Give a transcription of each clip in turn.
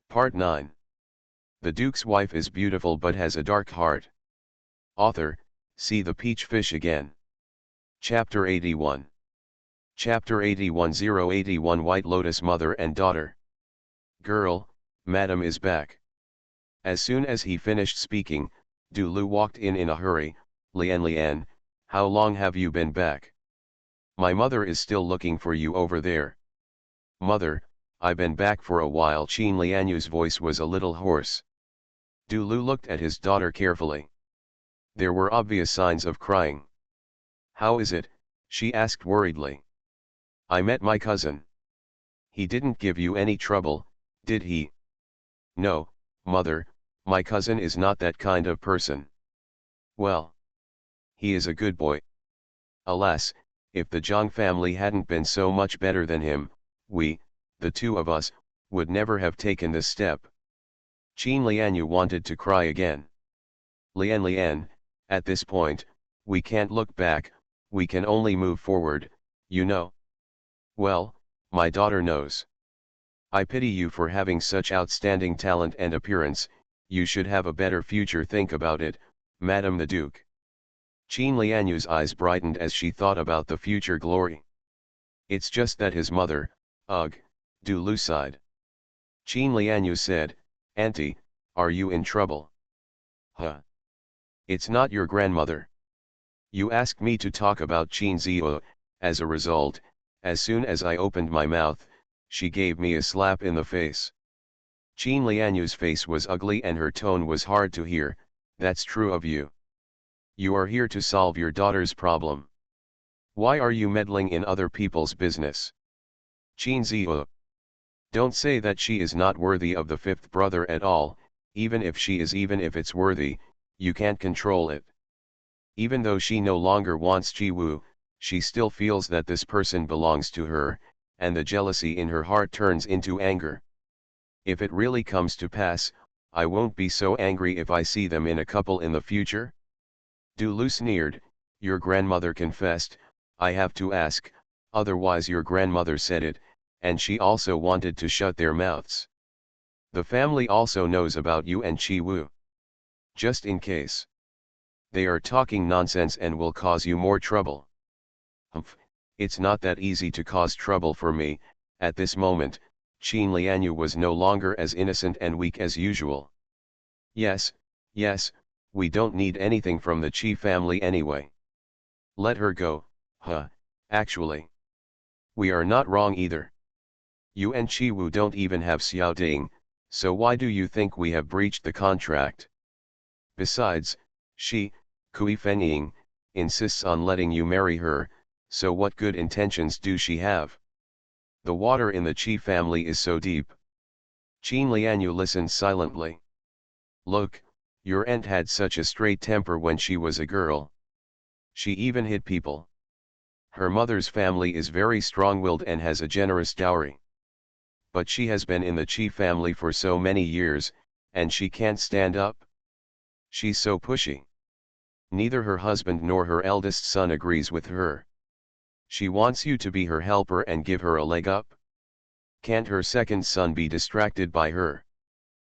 Part 9. The Duke's wife is beautiful but has a dark heart. Author, see the peach fish again. Chapter 81. Chapter 81 081 White Lotus Mother and Daughter. Girl, Madam is back. As soon as he finished speaking, Dulu walked in a hurry. Lian, how long have you been back? My mother is still looking for you over there. Mother, I've been back for a while. Qin Lianyu's voice was a little hoarse. Dulu looked at his daughter carefully. There were obvious signs of crying. How is it? She asked worriedly. I met my cousin. He didn't give you any trouble, did he? No, mother, my cousin is not that kind of person. Well, he is a good boy. Alas, if the Zhang family hadn't been so much better than him, we, the two of us, would never have taken this step. Qin Lianyu wanted to cry again. Lian, at this point, we can't look back, we can only move forward, you know. Well, my daughter knows. I pity you for having such outstanding talent and appearance, you should have a better future. Think about it, Madam the Duke. Qin Lianyu's eyes brightened as she thought about the future glory. It's just that his mother, ugh, Dulu sighed. Qin Lianyu said, Auntie, are you in trouble? Huh? It's not your grandmother. You asked me to talk about Qin Zio. As a result, as soon as I opened my mouth, she gave me a slap in the face. Qin Lianyu's face was ugly and her tone was hard to hear. That's true of you. You are here to solve your daughter's problem. Why are you meddling in other people's business? Qin Zio. Don't say that she is not worthy of the fifth brother at all. Even if she is, even if it's worthy, you can't control it. Even though she no longer wants Ji Wu, she still feels that this person belongs to her, and the jealousy in her heart turns into anger. If it really comes to pass, I won't be so angry if I see them in a couple in the future. Dulu sneered, your grandmother confessed, I have to ask, otherwise your grandmother said it, and she also wanted to shut their mouths. The family also knows about you and Chi Wu. Just in case. They are talking nonsense and will cause you more trouble. Humph, it's not that easy to cause trouble for me. At this moment, Qin Lianyu was no longer as innocent and weak as usual. Yes, we don't need anything from the Qi family anyway. Let her go, actually. We are not wrong either. You and Qi Wu don't even have Xiao Ding, so why do you think we have breached the contract? Besides, she, Kui Fenying, insists on letting you marry her, so what good intentions do she have? The water in the Qi family is so deep. Qin Lianyu listened silently. Look, your aunt had such a straight temper when she was a girl. She even hit people. Her mother's family is very strong-willed and has a generous dowry. But she has been in the Qi family for so many years, and she can't stand up. She's so pushy. Neither her husband nor her eldest son agrees with her. She wants you to be her helper and give her a leg up. Can't her second son be distracted by her?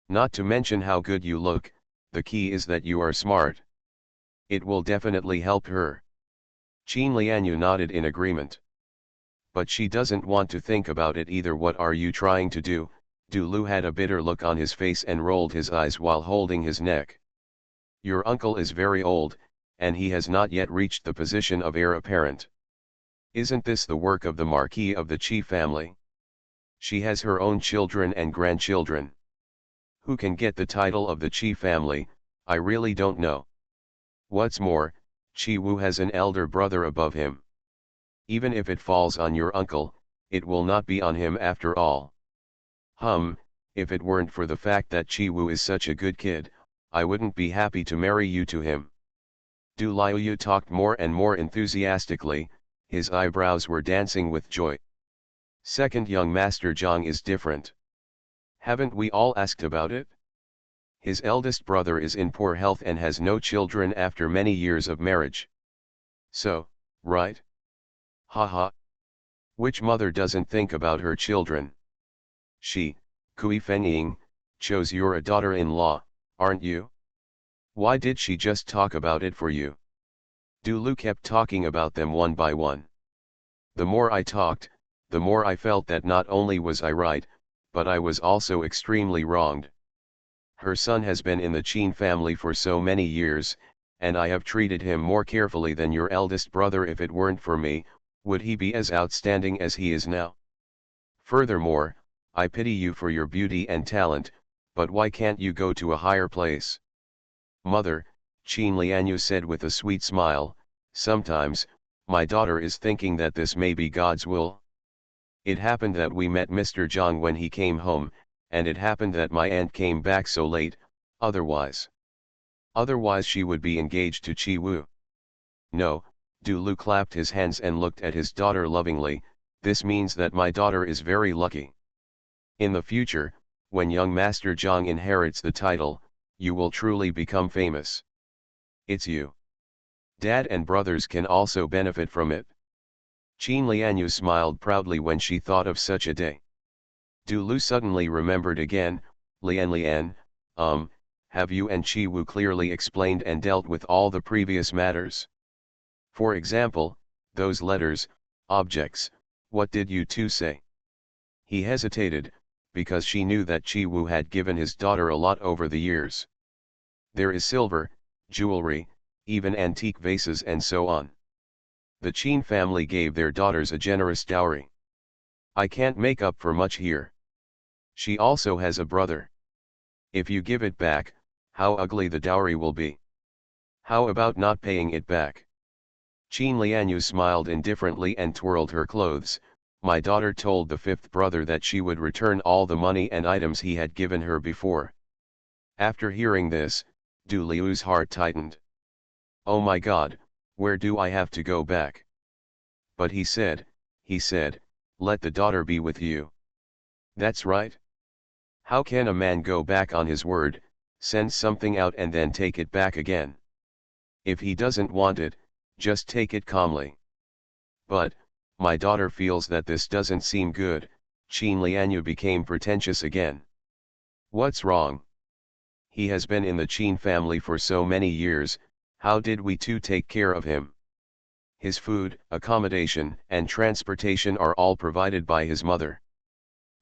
Not to mention how good you look, the key is that you are smart. It will definitely help her. Qin Lianyu nodded in agreement. But she doesn't want to think about it either. What are you trying to do? Dulu had a bitter look on his face and rolled his eyes while holding his neck. Your uncle is very old, and he has not yet reached the position of heir apparent. Isn't this the work of the Marquis of the Qi family? She has her own children and grandchildren. Who can get the title of the Qi family? I really don't know. What's more, Qi Wu has an elder brother above him. Even if it falls on your uncle, it will not be on him after all. If it weren't for the fact that Qi Wu is such a good kid, I wouldn't be happy to marry you to him. Du Liu talked more and more enthusiastically, his eyebrows were dancing with joy. Second young Master Zhang is different. Haven't we all asked about it? His eldest brother is in poor health and has no children after many years of marriage. So, right? Haha. Which mother doesn't think about her children? She, Kui Fenying, Chose you're a daughter-in-law, aren't you? Why did she just talk about it for you? Dulu kept talking about them one by one. The more I talked, the more I felt that not only was I right, but I was also extremely wronged. Her son has been in the Chin family for so many years, and I have treated him more carefully than your eldest brother. If it weren't for me, would he be as outstanding as he is now? Furthermore, I pity you for your beauty and talent, but why can't you go to a higher place? Mother, Chin Lianyu said with a sweet smile, sometimes, my daughter is thinking that this may be God's will. It happened that we met Mr. Zhang when he came home, and it happened that my aunt came back so late, otherwise she would be engaged to Chi Wu. No, Dulu clapped his hands and looked at his daughter lovingly, this means that my daughter is very lucky. In the future, when young Master Zhang inherits the title, you will truly become famous. It's you. Dad and brothers can also benefit from it. Chin Lianyu smiled proudly when she thought of such a day. Dulu suddenly remembered again, Lian, have you and Chi Wu clearly explained and dealt with all the previous matters? For example, those letters, objects, what did you two say? He hesitated, because she knew that Chi Wu had given his daughter a lot over the years. There is silver, jewelry, even antique vases and so on. The Chin family gave their daughters a generous dowry. I can't make up for much here. She also has a brother. If you give it back, how ugly the dowry will be. How about not paying it back? Chin Lianyu smiled indifferently and twirled her clothes. My daughter told the fifth brother that she would return all the money and items he had given her before. After hearing this, Du Liu's heart tightened. Oh my God, where do I have to go back? But he said, let the daughter be with you. That's right. How can a man go back on his word, send something out and then take it back again? If he doesn't want it, just take it calmly. But, my daughter feels that this doesn't seem good. Chin Lianyu became pretentious again. What's wrong? He has been in the Chin family for so many years, how did we two take care of him? His food, accommodation, and transportation are all provided by his mother.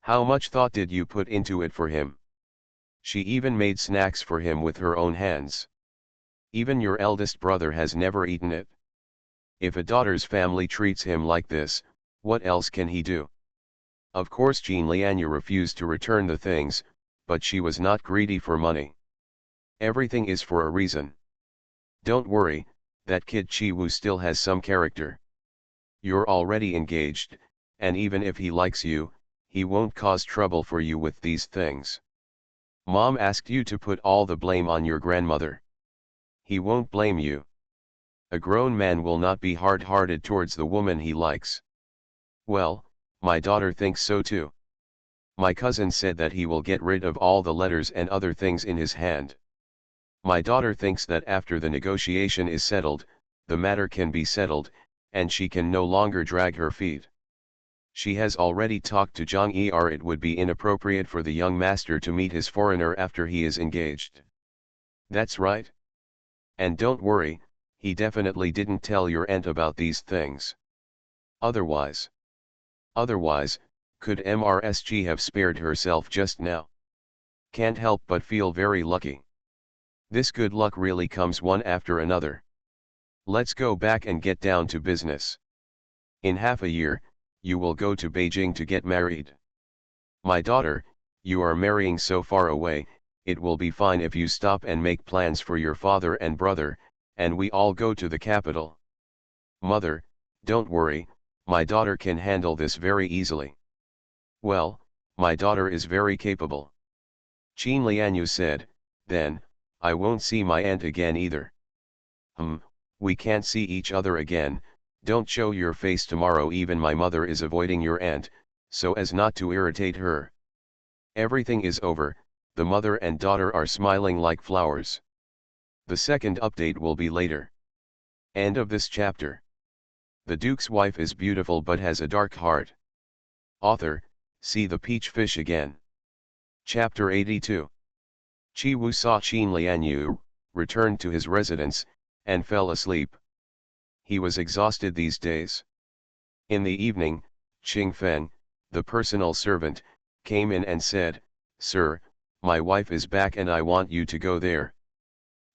How much thought did you put into it for him? She even made snacks for him with her own hands. Even your eldest brother has never eaten it. If a daughter's family treats him like this, what else can he do? Of course Chin Lianyu refused to return the things, but she was not greedy for money. Everything is for a reason. Don't worry, that kid Chi Wu still has some character. You're already engaged, and even if he likes you, he won't cause trouble for you with these things. Mom asked you to put all the blame on your grandmother. He won't blame you. A grown man will not be hard-hearted towards the woman he likes. Well, my daughter thinks so too. My cousin said that he will get rid of all the letters and other things in his hand. My daughter thinks that after the negotiation is settled, the matter can be settled, and she can no longer drag her feet. She has already talked to Zhang Er. It would be inappropriate for the young master to meet his foreigner after he is engaged. That's right. And don't worry, he definitely didn't tell your aunt about these things. Otherwise, could MRSG have spared herself just now? Can't help but feel very lucky. This good luck really comes one after another. Let's go back and get down to business. In half a year, you will go to Beijing to get married. My daughter, you are marrying so far away, it will be fine if you stop and make plans for your father and brother, and we all go to the capital. Mother, don't worry, my daughter can handle this very easily. Well, my daughter is very capable. Chin Lianyu said, then, I won't see my aunt again either. We can't see each other again, don't show your face tomorrow. Even my mother is avoiding your aunt, so as not to irritate her. Everything is over, the mother and daughter are smiling like flowers. The second update will be later. End of this chapter. The Duke's wife is beautiful but has a dark heart. Author, see the peach fish again. Chapter 82. Chi Wu saw Qin Lianyu, returned to his residence, and fell asleep. He was exhausted these days. In the evening, Qing Fen, the personal servant, came in and said, "Sir, my wife is back and I want you to go there."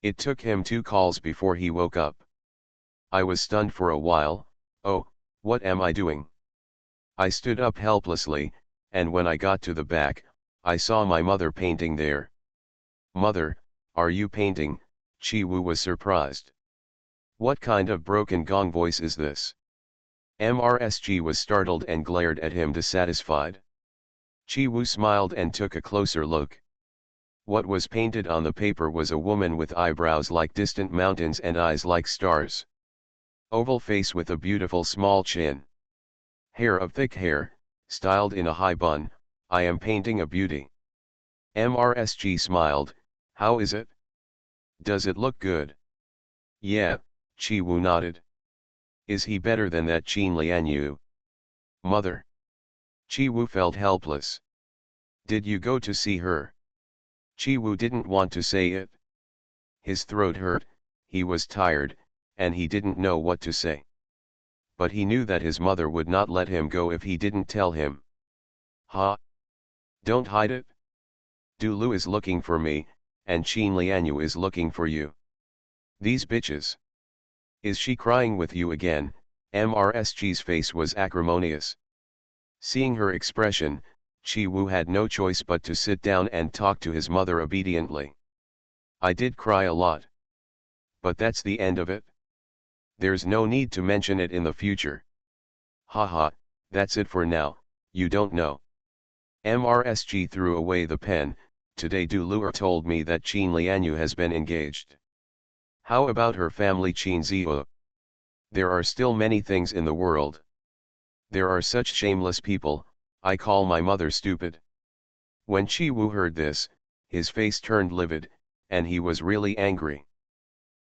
It took him 2 calls before he woke up. I was stunned for a while. Oh, what am I doing? I stood up helplessly, and when I got to the back, I saw my mother painting there. "Mother, are you painting?" Chi Wu was surprised. "What kind of broken gong voice is this?" MRSG was startled and glared at him dissatisfied. Chi Wu smiled and took a closer look. What was painted on the paper was a woman with eyebrows like distant mountains and eyes like stars. Oval face with a beautiful small chin. Hair of thick hair, styled in a high bun. "I am painting a beauty." MRSG smiled. "How is it? Does it look good?" "Yeah," Chi Wu nodded. "Is he better than that Qin Lianyu?" "Mother." Chi Wu felt helpless. "Did you go to see her?" Chi Wu didn't want to say it. His throat hurt, he was tired, and he didn't know what to say. But he knew that his mother would not let him go if he didn't tell him. "Ha! Don't hide it. Du Lu is looking for me, and Qin Lianyu is looking for you. These bitches. Is she crying with you again?" MRSG's face was acrimonious. Seeing her expression, Chi Wu had no choice but to sit down and talk to his mother obediently. "I did cry a lot. But that's the end of it. There's no need to mention it in the future. Haha, that's it for now, you don't know." MRSG threw away the pen. "Today Du Luer told me that Qin Lianyu has been engaged. How about her family Qin Ziu? There are still many things in the world. There are such shameless people, I call my mother stupid." When Chi Wu heard this, his face turned livid, and he was really angry.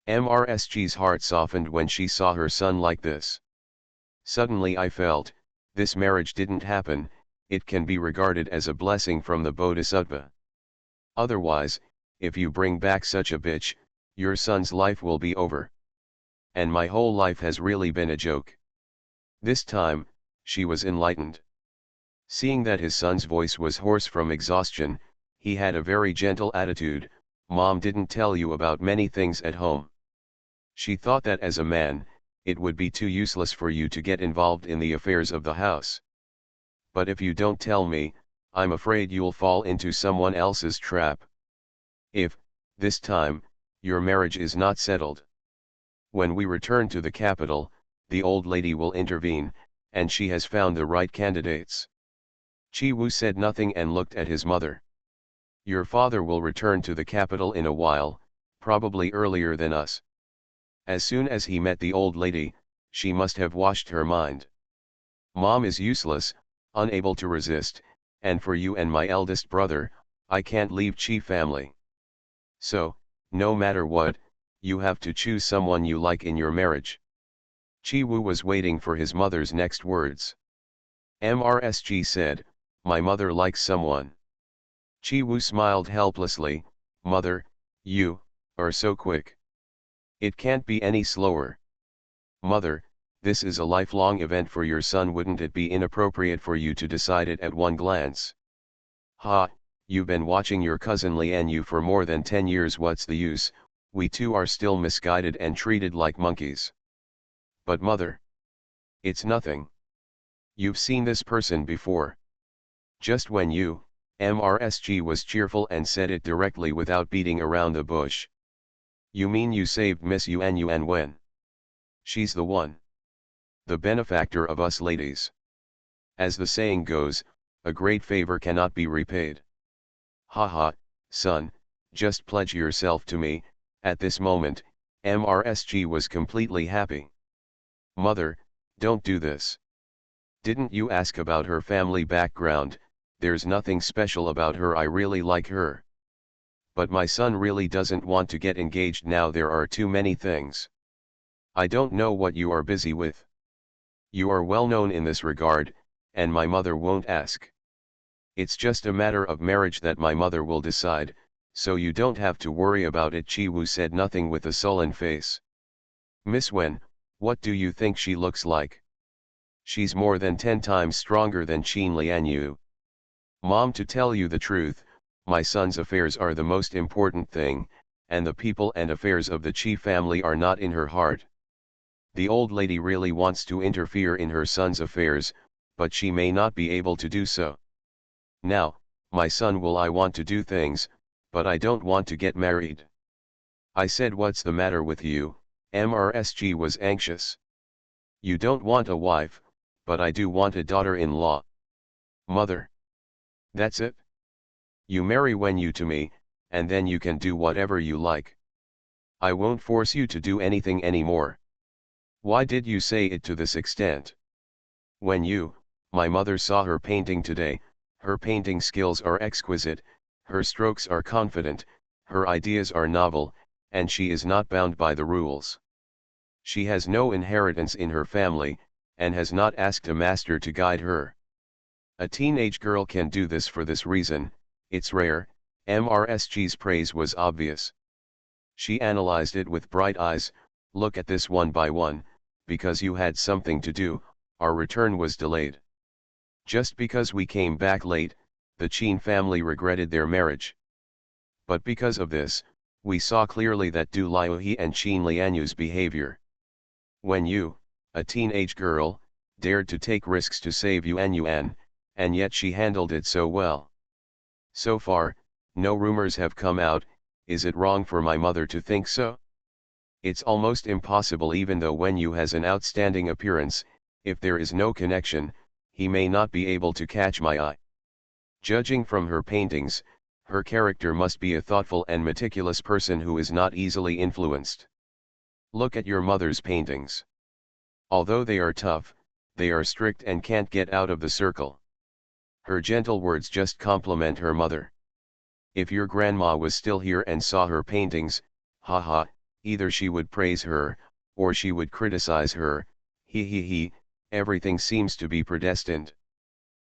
MRSG's heart softened when she saw her son like this. Suddenly I felt, this marriage didn't happen, it can be regarded as a blessing from the Bodhisattva. Otherwise, if you bring back such a bitch, your son's life will be over. And my whole life has really been a joke. This time, she was enlightened. Seeing that his son's voice was hoarse from exhaustion, he had a very gentle attitude. "Mom didn't tell you about many things at home. She thought that as a man, it would be too useless for you to get involved in the affairs of the house. But if you don't tell me, I'm afraid you'll fall into someone else's trap. If, this time, your marriage is not settled. When we return to the capital, the old lady will intervene, and she has found the right candidates." Chi Wu said nothing and looked at his mother. "Your father will return to the capital in a while, probably earlier than us. As soon as he met the old lady, she must have washed her mind. Mom is useless, unable to resist, and for you and my eldest brother, I can't leave Chi family. So, no matter what, you have to choose someone you like in your marriage." Chi Wu was waiting for his mother's next words. MRSG said, "My mother likes someone." Chi Wu smiled helplessly. "Mother, you are so quick. It can't be any slower. Mother, this is a lifelong event for your son. Wouldn't it be inappropriate for you to decide it at one glance? Ha, you've been watching your cousin Lianyu for more than 10 years. What's the use? We two are still misguided and treated like monkeys." "But mother, it's nothing. You've seen this person before." "Just when you," MRSG was cheerful and said it directly without beating around the bush. "You mean you saved Miss Yuan Yuan when? She's the one. The benefactor of us ladies. As the saying goes, a great favor cannot be repaid. Haha, son, just pledge yourself to me." At this moment, MRSG was completely happy. "Mother, don't do this. Didn't you ask about her family background? There's nothing special about her. I really like her. But my son really doesn't want to get engaged now. There are too many things. I don't know what you are busy with. You are well known in this regard, and my mother won't ask. It's just a matter of marriage that my mother will decide, So you don't have to worry about it. Chi Wu said nothing with a sullen face. Miss Wen, what do you think she looks like? She's more than 10 times stronger than Qin Lianyu. Mom, to tell you the truth, my son's affairs are the most important thing, and the people and affairs of the Qi family are not in her heart. The old lady really wants to interfere in her son's affairs, but she may not be able to do so. Now, my son will I want to do things, but I don't want to get married. I said, what's the matter with you? MRSG was anxious. You don't want a wife, but I do want a daughter-in-law. Mother. That's it? You marry when you to me, and then you can do whatever you like. I won't force you to do anything anymore. Why did you say it to this extent? When you, my mother, saw her painting today, her painting skills are exquisite, her strokes are confident, her ideas are novel, and she is not bound by the rules. She has no inheritance in her family, and has not asked a master to guide her. A teenage girl can do this for this reason, it's rare. MRSG's praise was obvious. She analyzed it with bright eyes. Look at this one by one, because you had something to do, our return was delayed. Just because we came back late, the Qin family regretted their marriage. But because of this, we saw clearly that Du Liuhe and Qin Lianyu's behavior. When you, a teenage girl, dared to take risks to save Yuan Yuan, and yet she handled it so well. So far, no rumors have come out. Is it wrong for my mother to think so? It's almost impossible, even though Wen Yu has an outstanding appearance. If there is no connection, he may not be able to catch my eye. Judging from her paintings, her character must be a thoughtful and meticulous person who is not easily influenced. Look at your mother's paintings. Although they are tough, they are strict and can't get out of the circle. Her gentle words just compliment her mother. If your grandma was still here and saw her paintings, haha, either she would praise her, or she would criticize her. He, everything seems to be predestined.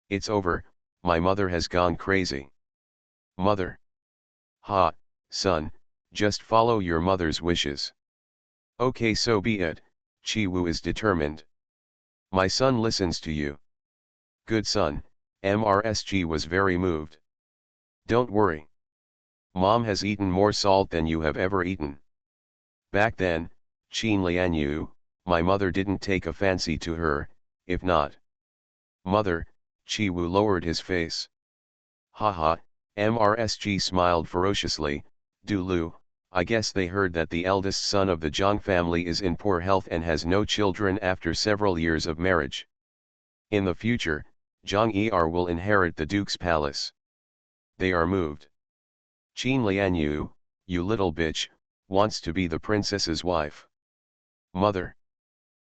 It's over, my mother has gone crazy. Mother. Ha, son, just follow your mother's wishes. Okay, so be it. Chi Wu is determined. My son listens to you. Good son. MRSG was very moved. Don't worry. Mom has eaten more salt than you have ever eaten. Back then, Qin Lianyu, my mother didn't take a fancy to her. If not. Mother, Chi Wu lowered his face. Haha, MRSG smiled ferociously. Du Lu, I guess they heard that the eldest son of the Zhang family is in poor health and has no children after several years of marriage. In the future, Zhang Er will inherit the Duke's palace. They are moved. Qin Lianyu, you little bitch, wants to be the princess's wife. Mother.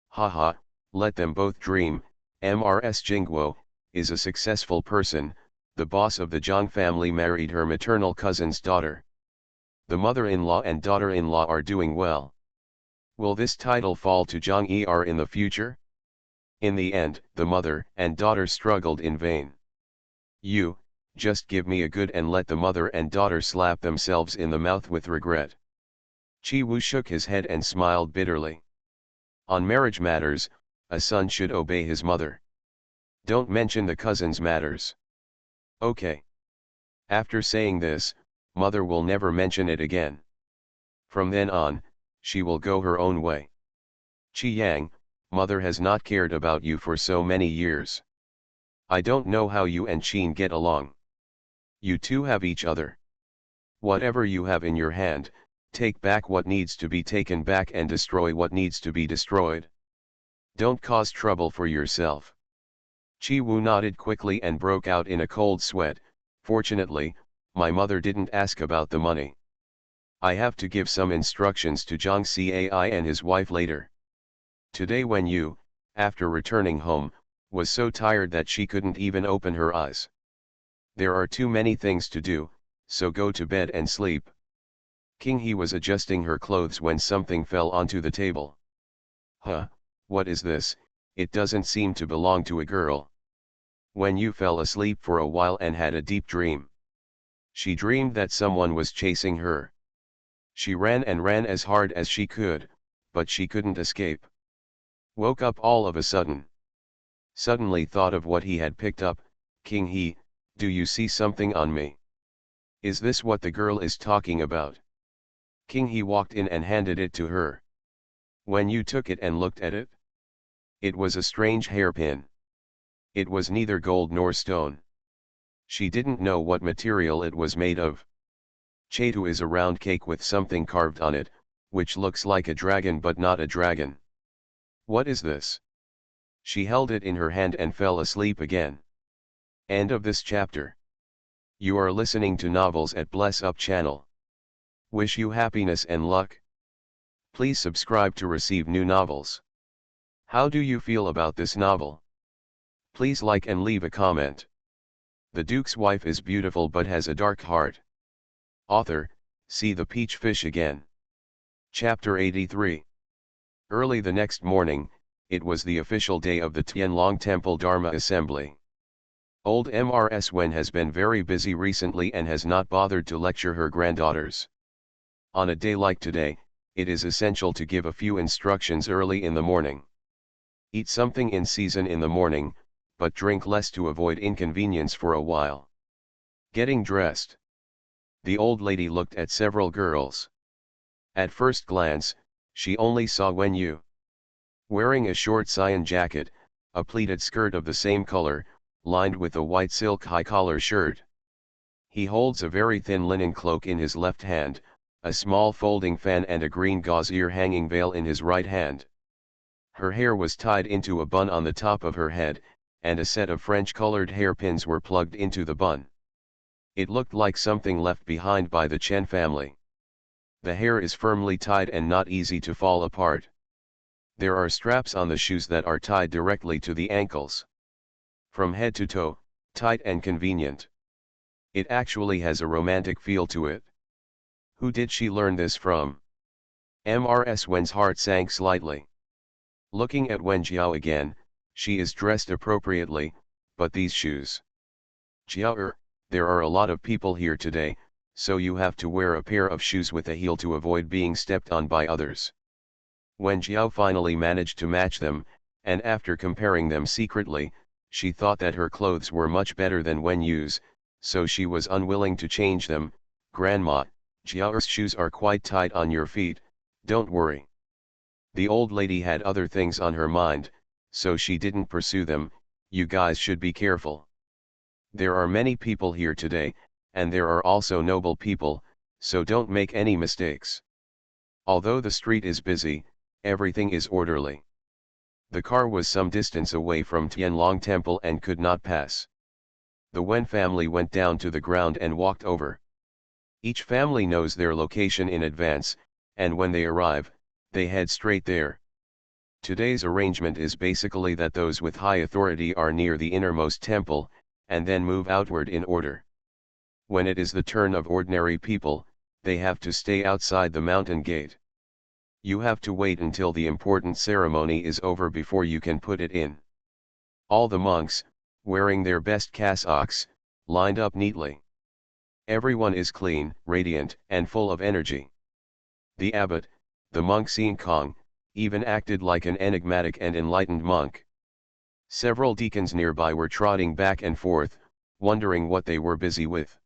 Haha, let them both dream. MRS Jingguo is a successful person. The boss of the Zhang family married her maternal cousin's daughter. The mother-in-law and daughter-in-law are doing well. Will this title fall to Zhang Er in the future? In the end, the mother and daughter struggled in vain. You, just give me a good and let the mother and daughter slap themselves in the mouth with regret. Chi Wu shook his head and smiled bitterly. On marriage matters, a son should obey his mother. Don't mention the cousins' matters. Okay. After saying this, mother will never mention it again. From then on, she will go her own way. Qi Yang, mother has not cared about you for so many years. I don't know how you and Qin get along. You two have each other. Whatever you have in your hand, take back what needs to be taken back and destroy what needs to be destroyed. Don't cause trouble for yourself. Chi Wu nodded quickly and broke out in a cold sweat. Fortunately, my mother didn't ask about the money. I have to give some instructions to Zhang Cai and his wife later. Today when you, after returning home, was so tired that she couldn't even open her eyes. There are too many things to do, so go to bed and sleep. King He was adjusting her clothes when something fell onto the table. Huh, what is this? It doesn't seem to belong to a girl. When you fell asleep for a while and had a deep dream. She dreamed that someone was chasing her. She ran and ran as hard as she could, but she couldn't escape. Woke up all of a sudden. Suddenly thought of what he had picked up. King He, do you see something on me? Is this what the girl is talking about? King He walked in and handed it to her. When you took it and looked at it? It was a strange hairpin. It was neither gold nor stone. She didn't know what material it was made of. Chetu is a round cake with something carved on it, which looks like a dragon but not a dragon. What is this? She held it in her hand and fell asleep again. End of this chapter. You are listening to Novels at Bless Up channel. Wish you happiness and luck. Please subscribe to receive new novels. How do you feel about this novel? Please like and leave a comment. The Duke's wife is beautiful but has a dark heart. Author, see the peach fish again. Chapter 83. Early the next morning, it was the official day of the Tianlong Temple Dharma Assembly. Old Mrs. Wen has been very busy recently and has not bothered to lecture her granddaughters. On a day like today, it is essential to give a few instructions early in the morning. Eat something in season in the morning, but drink less to avoid inconvenience for a while. Getting dressed. The old lady looked at several girls. At first glance, she only saw Wen Yu. Wearing a short cyan jacket, a pleated skirt of the same color, lined with a white silk high-collar shirt. He holds a very thin linen cloak in his left hand, a small folding fan and a green gauze ear-hanging veil in his right hand. Her hair was tied into a bun on the top of her head, and a set of French-colored hairpins were plugged into the bun. It looked like something left behind by the Chen family. The hair is firmly tied and not easy to fall apart. There are straps on the shoes that are tied directly to the ankles. From head to toe, tight and convenient. It actually has a romantic feel to it. Who did she learn this from? Mrs. Wen's heart sank slightly. Looking at Wen Jiao again, she is dressed appropriately, but these shoes. Jiao, there are a lot of people here today, so you have to wear a pair of shoes with a heel to avoid being stepped on by others. Wen Jiao finally managed to match them, and after comparing them secretly, she thought that her clothes were much better than Wen Yu's, so she was unwilling to change them. Grandma, Jiao's shoes are quite tight on your feet, don't worry. The old lady had other things on her mind, so she didn't pursue them. You guys should be careful. There are many people here today, and there are also noble people, so don't make any mistakes. Although the street is busy, everything is orderly. The car was some distance away from Tianlong Temple and could not pass. The Wen family went down to the ground and walked over. Each family knows their location in advance, and when they arrive, they head straight there. Today's arrangement is basically that those with high authority are near the innermost temple, and then move outward in order. When it is the turn of ordinary people, they have to stay outside the mountain gate. You have to wait until the important ceremony is over before you can put it in. All the monks, wearing their best cassocks, lined up neatly. Everyone is clean, radiant, and full of energy. The abbot, the monk Xin Kong, even acted like an enigmatic and enlightened monk. Several deacons nearby were trotting back and forth, wondering what they were busy with.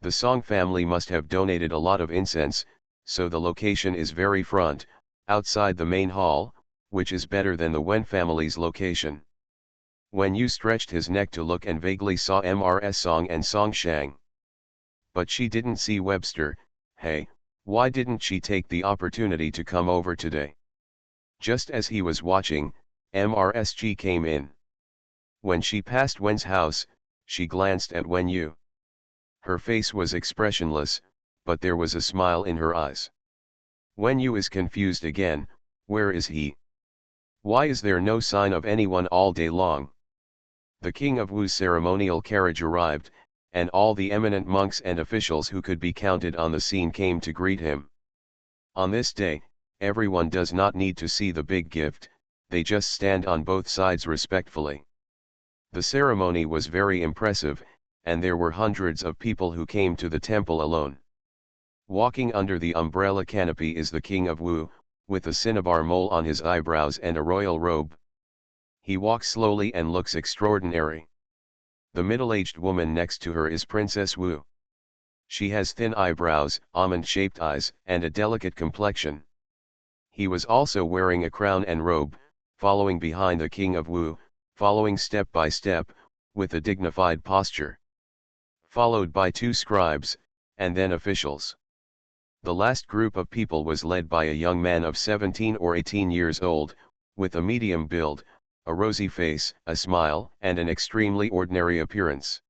The Song family must have donated a lot of incense, so the location is very front, outside the main hall, which is better than the Wen family's location. Wen Yu stretched his neck to look and vaguely saw Mrs. Song and Song Shang. But she didn't see Webster. Hey, why didn't she take the opportunity to come over today? Just as he was watching, Mrs. came in. When she passed Wen's house, she glanced at Wen Yu. Her face was expressionless, but there was a smile in her eyes. Wen Yu is confused again. Where is he? Why is there no sign of anyone all day long? The king of Wu's ceremonial carriage arrived, and all the eminent monks and officials who could be counted on the scene came to greet him. On this day, everyone does not need to see the big gift, they just stand on both sides respectfully. The ceremony was very impressive, and there were hundreds of people who came to the temple alone. Walking under the umbrella canopy is the king of Wu, with a cinnabar mole on his eyebrows and a royal robe. He walks slowly and looks extraordinary. The middle-aged woman next to her is Princess Wu. She has thin eyebrows, almond-shaped eyes, and a delicate complexion. He was also wearing a crown and robe, following behind the king of Wu, following step by step, with a dignified posture. Followed by two scribes, and then officials. The last group of people was led by a young man of 17 or 18 years old, with a medium build, a rosy face, a smile, and an extremely ordinary appearance.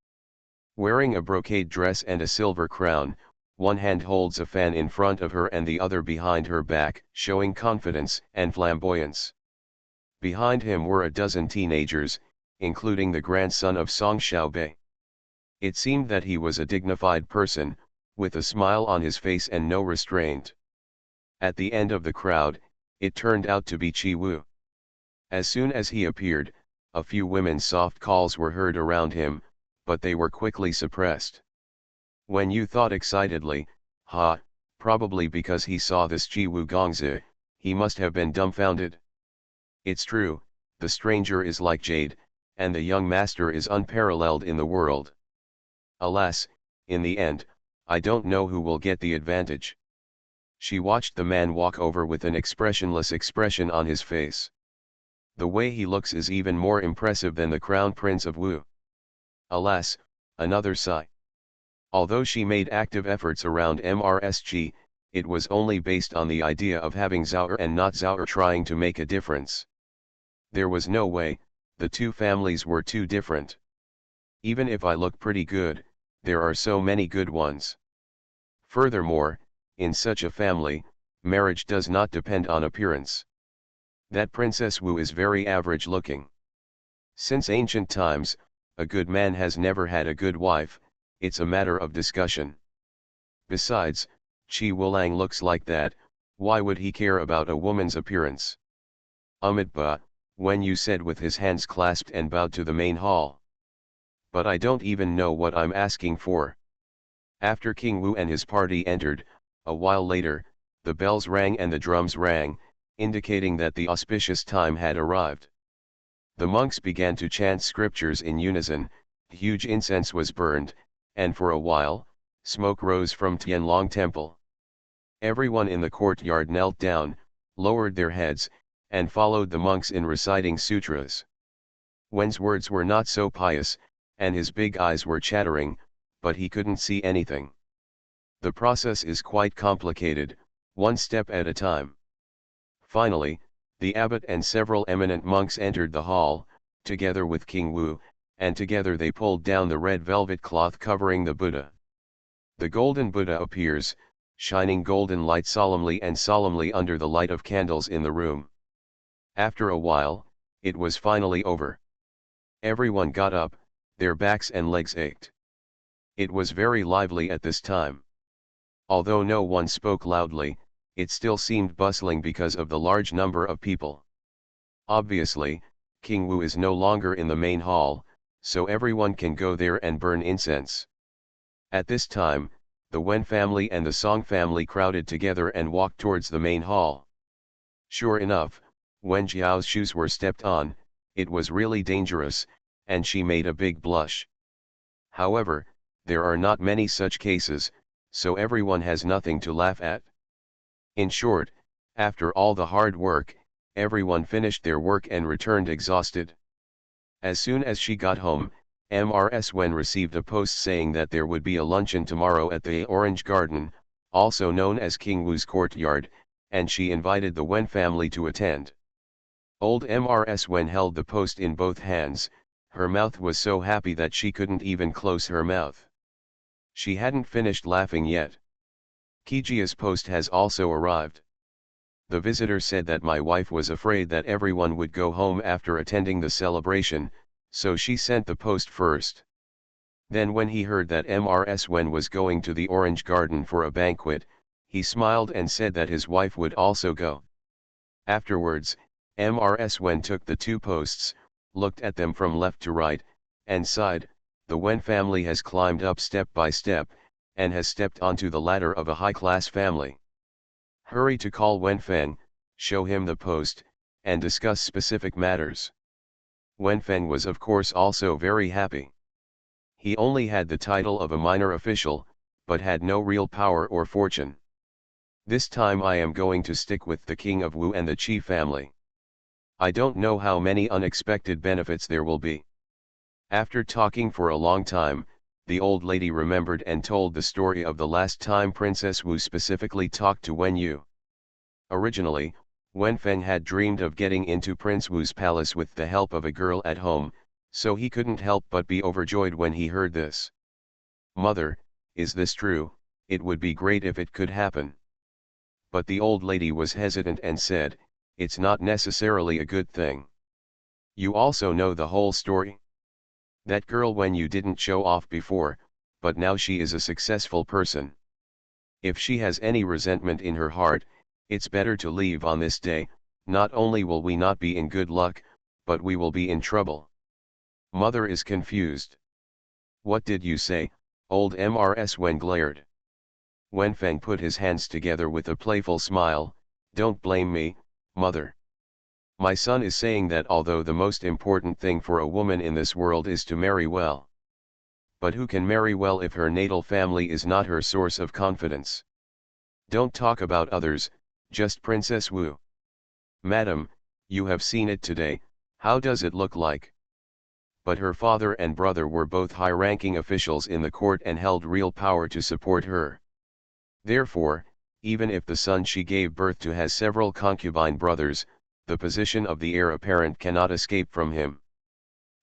Wearing a brocade dress and a silver crown, one hand holds a fan in front of her and the other behind her back, showing confidence and flamboyance. Behind him were a dozen teenagers, including the grandson of Song Xiaobei. It seemed that he was a dignified person, with a smile on his face and no restraint. At the end of the crowd, it turned out to be Qi Wu. As soon as he appeared, a few women's soft calls were heard around him, but they were quickly suppressed. When you thought excitedly, "Ha, probably because he saw this Qi Wu Gongzi, he must have been dumbfounded. It's true, the stranger is like jade, and the young master is unparalleled in the world. Alas, in the end, I don't know who will get the advantage." She watched the man walk over with an expressionless expression on his face. The way he looks is even more impressive than the crown prince of Wu. Alas, another sigh. Although she made active efforts around MRSG, it was only based on the idea of having Zhao and not Zhao trying to make a difference. There was no way, the two families were too different. Even if I look pretty good, there are so many good ones. Furthermore, in such a family, marriage does not depend on appearance. That Princess Wu is very average looking. Since ancient times, a good man has never had a good wife, it's a matter of discussion. Besides, Qi Wulang looks like that, why would he care about a woman's appearance? But, when you said with his hands clasped and bowed to the main hall. But I don't even know what I'm asking for. After King Wu and his party entered, a while later, the bells rang and the drums rang, indicating that the auspicious time had arrived. The monks began to chant scriptures in unison, huge incense was burned, and for a while, smoke rose from Tianlong Temple. Everyone in the courtyard knelt down, lowered their heads, and followed the monks in reciting sutras. Wen's words were not so pious, and his big eyes were chattering, but he couldn't see anything. The process is quite complicated, one step at a time. Finally, the abbot and several eminent monks entered the hall, together with King Wu, and together they pulled down the red velvet cloth covering the Buddha. The golden Buddha appears, shining golden light solemnly under the light of candles in the room. After a while, it was finally over. Everyone got up, their backs and legs ached. It was very lively at this time. Although no one spoke loudly, it still seemed bustling because of the large number of people. Obviously, King Wu is no longer in the main hall, so everyone can go there and burn incense. At this time, the Wen family and the Song family crowded together and walked towards the main hall. Sure enough, when Jiao's shoes were stepped on, it was really dangerous, and she made a big blush. However, there are not many such cases, so everyone has nothing to laugh at. In short, after all the hard work, everyone finished their work and returned exhausted. As soon as she got home, Mrs. Wen received a post saying that there would be a luncheon tomorrow at the Orange Garden, also known as King Wu's courtyard, and she invited the Wen family to attend. Old Mrs. Wen held the post in both hands, her mouth was so happy that she couldn't even close her mouth. She hadn't finished laughing yet. Kijia's post has also arrived. The visitor said that my wife was afraid that everyone would go home after attending the celebration, so she sent the post first. Then when he heard that Mrs. Wen was going to the Orange Garden for a banquet, he smiled and said that his wife would also go. Afterwards, Mrs. Wen took the two posts, looked at them from left to right, and sighed, the Wen family has climbed up step by step, and has stepped onto the ladder of a high-class family. Hurry to call Wenfeng, show him the post, and discuss specific matters. Wenfeng was of course also very happy. He only had the title of a minor official, but had no real power or fortune. This time I am going to stick with the King of Wu and the Qi family. I don't know how many unexpected benefits there will be. After talking for a long time, the old lady remembered and told the story of the last time Princess Wu specifically talked to Wen Yu. Originally, Wenfeng had dreamed of getting into Prince Wu's palace with the help of a girl at home, so he couldn't help but be overjoyed when he heard this. "Mother, is this true? It would be great if it could happen." But the old lady was hesitant and said, "It's not necessarily a good thing. You also know the whole story? That girl Wen Yu didn't show off before, but now she is a successful person. If she has any resentment in her heart, it's better to leave on this day. Not only will we not be in good luck, but we will be in trouble." Mother is confused. "What did you say?" Old Mrs. Wen glared. Wenfeng put his hands together with a playful smile. "Don't blame me, mother. My son is saying that although the most important thing for a woman in this world is to marry well. But who can marry well if her natal family is not her source of confidence? Don't talk about others, just Princess Wu. Madam, you have seen it today, how does it look like?" But her father and brother were both high-ranking officials in the court and held real power to support her. Therefore, even if the son she gave birth to has several concubine brothers, the position of the heir apparent cannot escape from him.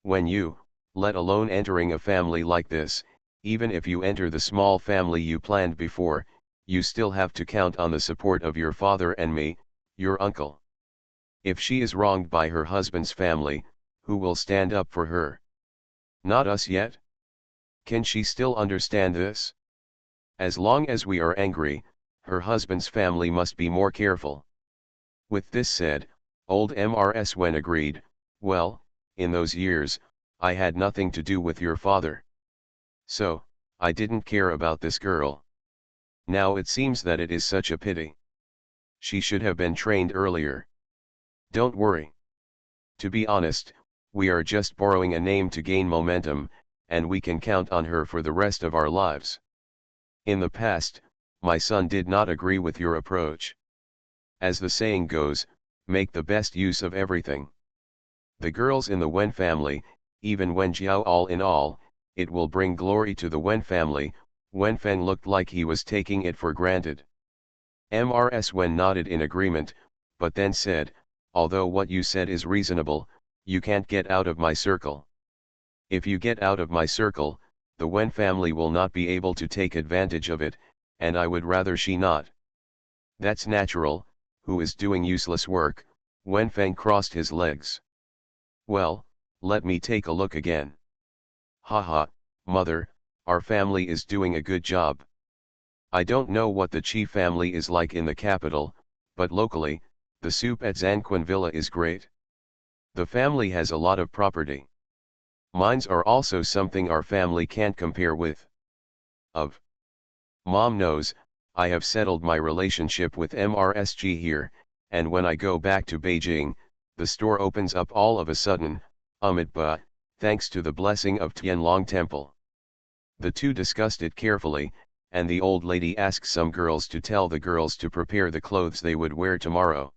When you, let alone entering a family like this, even if you enter the small family you planned before, you still have to count on the support of your father and me, your uncle. If she is wronged by her husband's family, who will stand up for her? Not us yet? Can she still understand this? As long as we are angry, her husband's family must be more careful. With this said, old Mrs. Wen agreed, "Well, in those years, I had nothing to do with your father. So, I didn't care about this girl. Now it seems that it is such a pity. She should have been trained earlier. Don't worry. To be honest, we are just borrowing a name to gain momentum, and we can count on her for the rest of our lives. In the past, my son did not agree with your approach. As the saying goes, make the best use of everything. The girls in the Wen family, even Wen Jiao all in all, it will bring glory to the Wen family." Wenfeng looked like he was taking it for granted. Mrs. Wen nodded in agreement, but then said, "Although what you said is reasonable, you can't get out of my circle. If you get out of my circle, the Wen family will not be able to take advantage of it, and I would rather she not." "That's natural, who is doing useless work?" Wenfeng crossed his legs. "Well, let me take a look again. Haha, mother, our family is doing a good job. I don't know what the Qi family is like in the capital, but locally, the soup at Zanquan Villa is great. The family has a lot of property. Mines are also something our family can't compare with. Of Mom knows, I have settled my relationship with MRSG here, and when I go back to Beijing, the store opens up all of a sudden, but, thanks to the blessing of Tianlong Temple." The two discussed it carefully, and the old lady asked some girls to tell the girls to prepare the clothes they would wear tomorrow.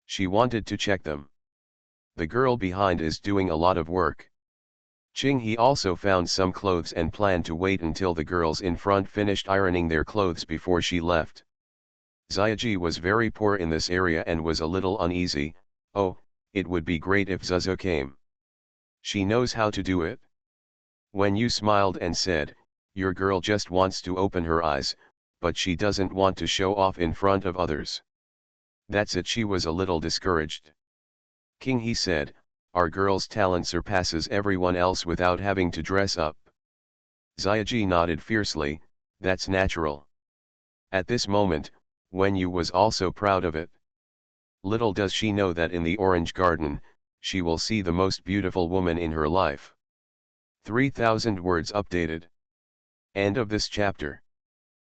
She wanted to check them. The girl behind is doing a lot of work. Qing He also found some clothes and planned to wait until the girls in front finished ironing their clothes before she left. Ziaji was very poor in this area and was a little uneasy. "Oh, it would be great if Zuzu came. She knows how to do it." When you smiled and said, "Your girl just wants to open her eyes, but she doesn't want to show off in front of others." That's it. She was a little discouraged. King He said, "Our girl's talent surpasses everyone else without having to dress up." Ziaji nodded fiercely, "That's natural." At this moment, Wen Yu was also proud of it. Little does she know that in the Orange Garden, she will see the most beautiful woman in her life. 3,000 words updated. End of this chapter.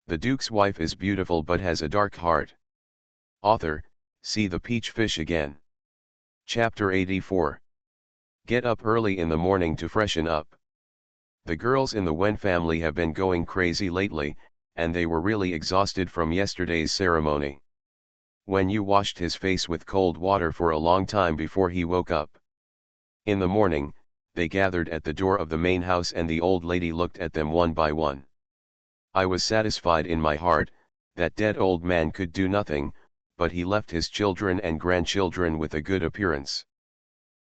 The Duke's wife is beautiful but has a dark heart. Author, see the peach fish again. Chapter 84. Get up early in the morning to freshen up. The girls in the Wen family have been going crazy lately, and they were really exhausted from yesterday's ceremony. Wen Yu washed his face with cold water for a long time before he woke up. In the morning, they gathered at the door of the main house and the old lady looked at them one by one. I was satisfied in my heart, that dead old man could do nothing, but he left his children and grandchildren with a good appearance.